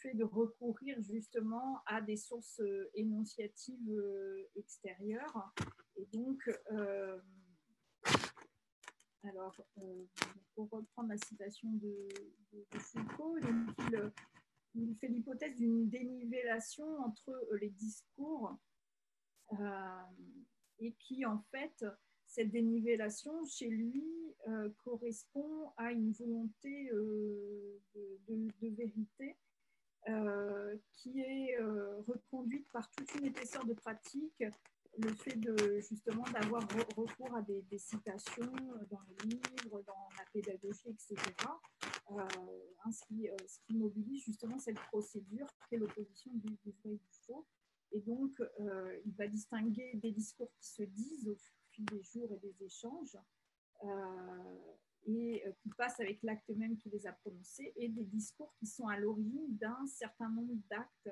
[SPEAKER 2] fait de recourir justement à des sources énonciatives extérieures. Et donc, alors, pour reprendre la citation de Foucault, donc il fait l'hypothèse d'une dénivellation entre les discours et puis en fait, cette dénivellation chez lui correspond à une volonté de vérité qui est reconduite par toute une épaisseur de pratique, le fait justement d'avoir recours à des citations dans les livres, dans la pédagogie, etc. Ce qui mobilise justement cette procédure qui est l'opposition du vrai et du faux. Et donc, il va distinguer des discours qui se disent au fil des jours et des échanges, et qui passent avec l'acte même qui les a prononcés, et des discours qui sont à l'origine d'un certain nombre d'actes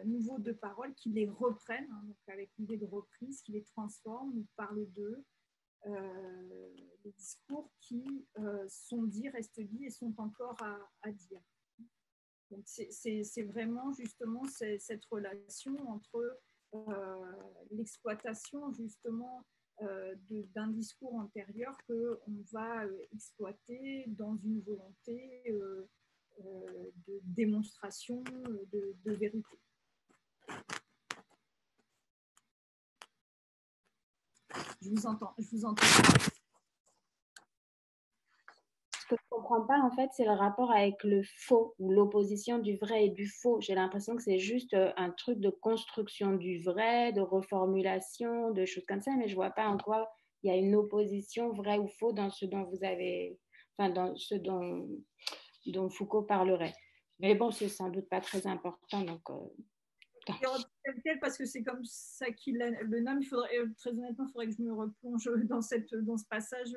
[SPEAKER 2] nouveaux de paroles qui les reprennent, hein, donc avec l'idée de reprise, qui les transforment ou parlent d'eux. Les discours qui sont dits, restent dits et sont encore à dire. Donc c'est vraiment justement cette relation entre l'exploitation justement d'un discours antérieur qu'on va exploiter dans une volonté de démonstration de vérité. Je vous entends.
[SPEAKER 6] Ce que je ne comprends pas, en fait, c'est le rapport avec le faux ou l'opposition du vrai et du faux. J'ai l'impression que c'est juste un truc de construction du vrai, de reformulation, de choses comme ça, mais je ne vois pas en quoi il y a une opposition vrai ou faux dans ce dont vous avez, enfin, dans ce dont Foucault parlerait. Mais bon, c'est sans doute pas très important, donc...
[SPEAKER 2] Parce que c'est comme ça qu'il le nomme. Très honnêtement, il faudrait que je me replonge dans ce passage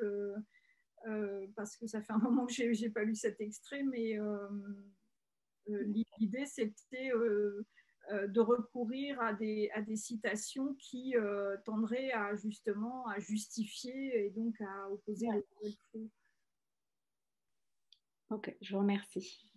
[SPEAKER 2] parce que ça fait un moment que je n'ai pas lu cet extrait, mais l'idée c'était de recourir à des citations qui tendraient justement à justifier et donc à opposer le faux.
[SPEAKER 6] Ok, je vous remercie.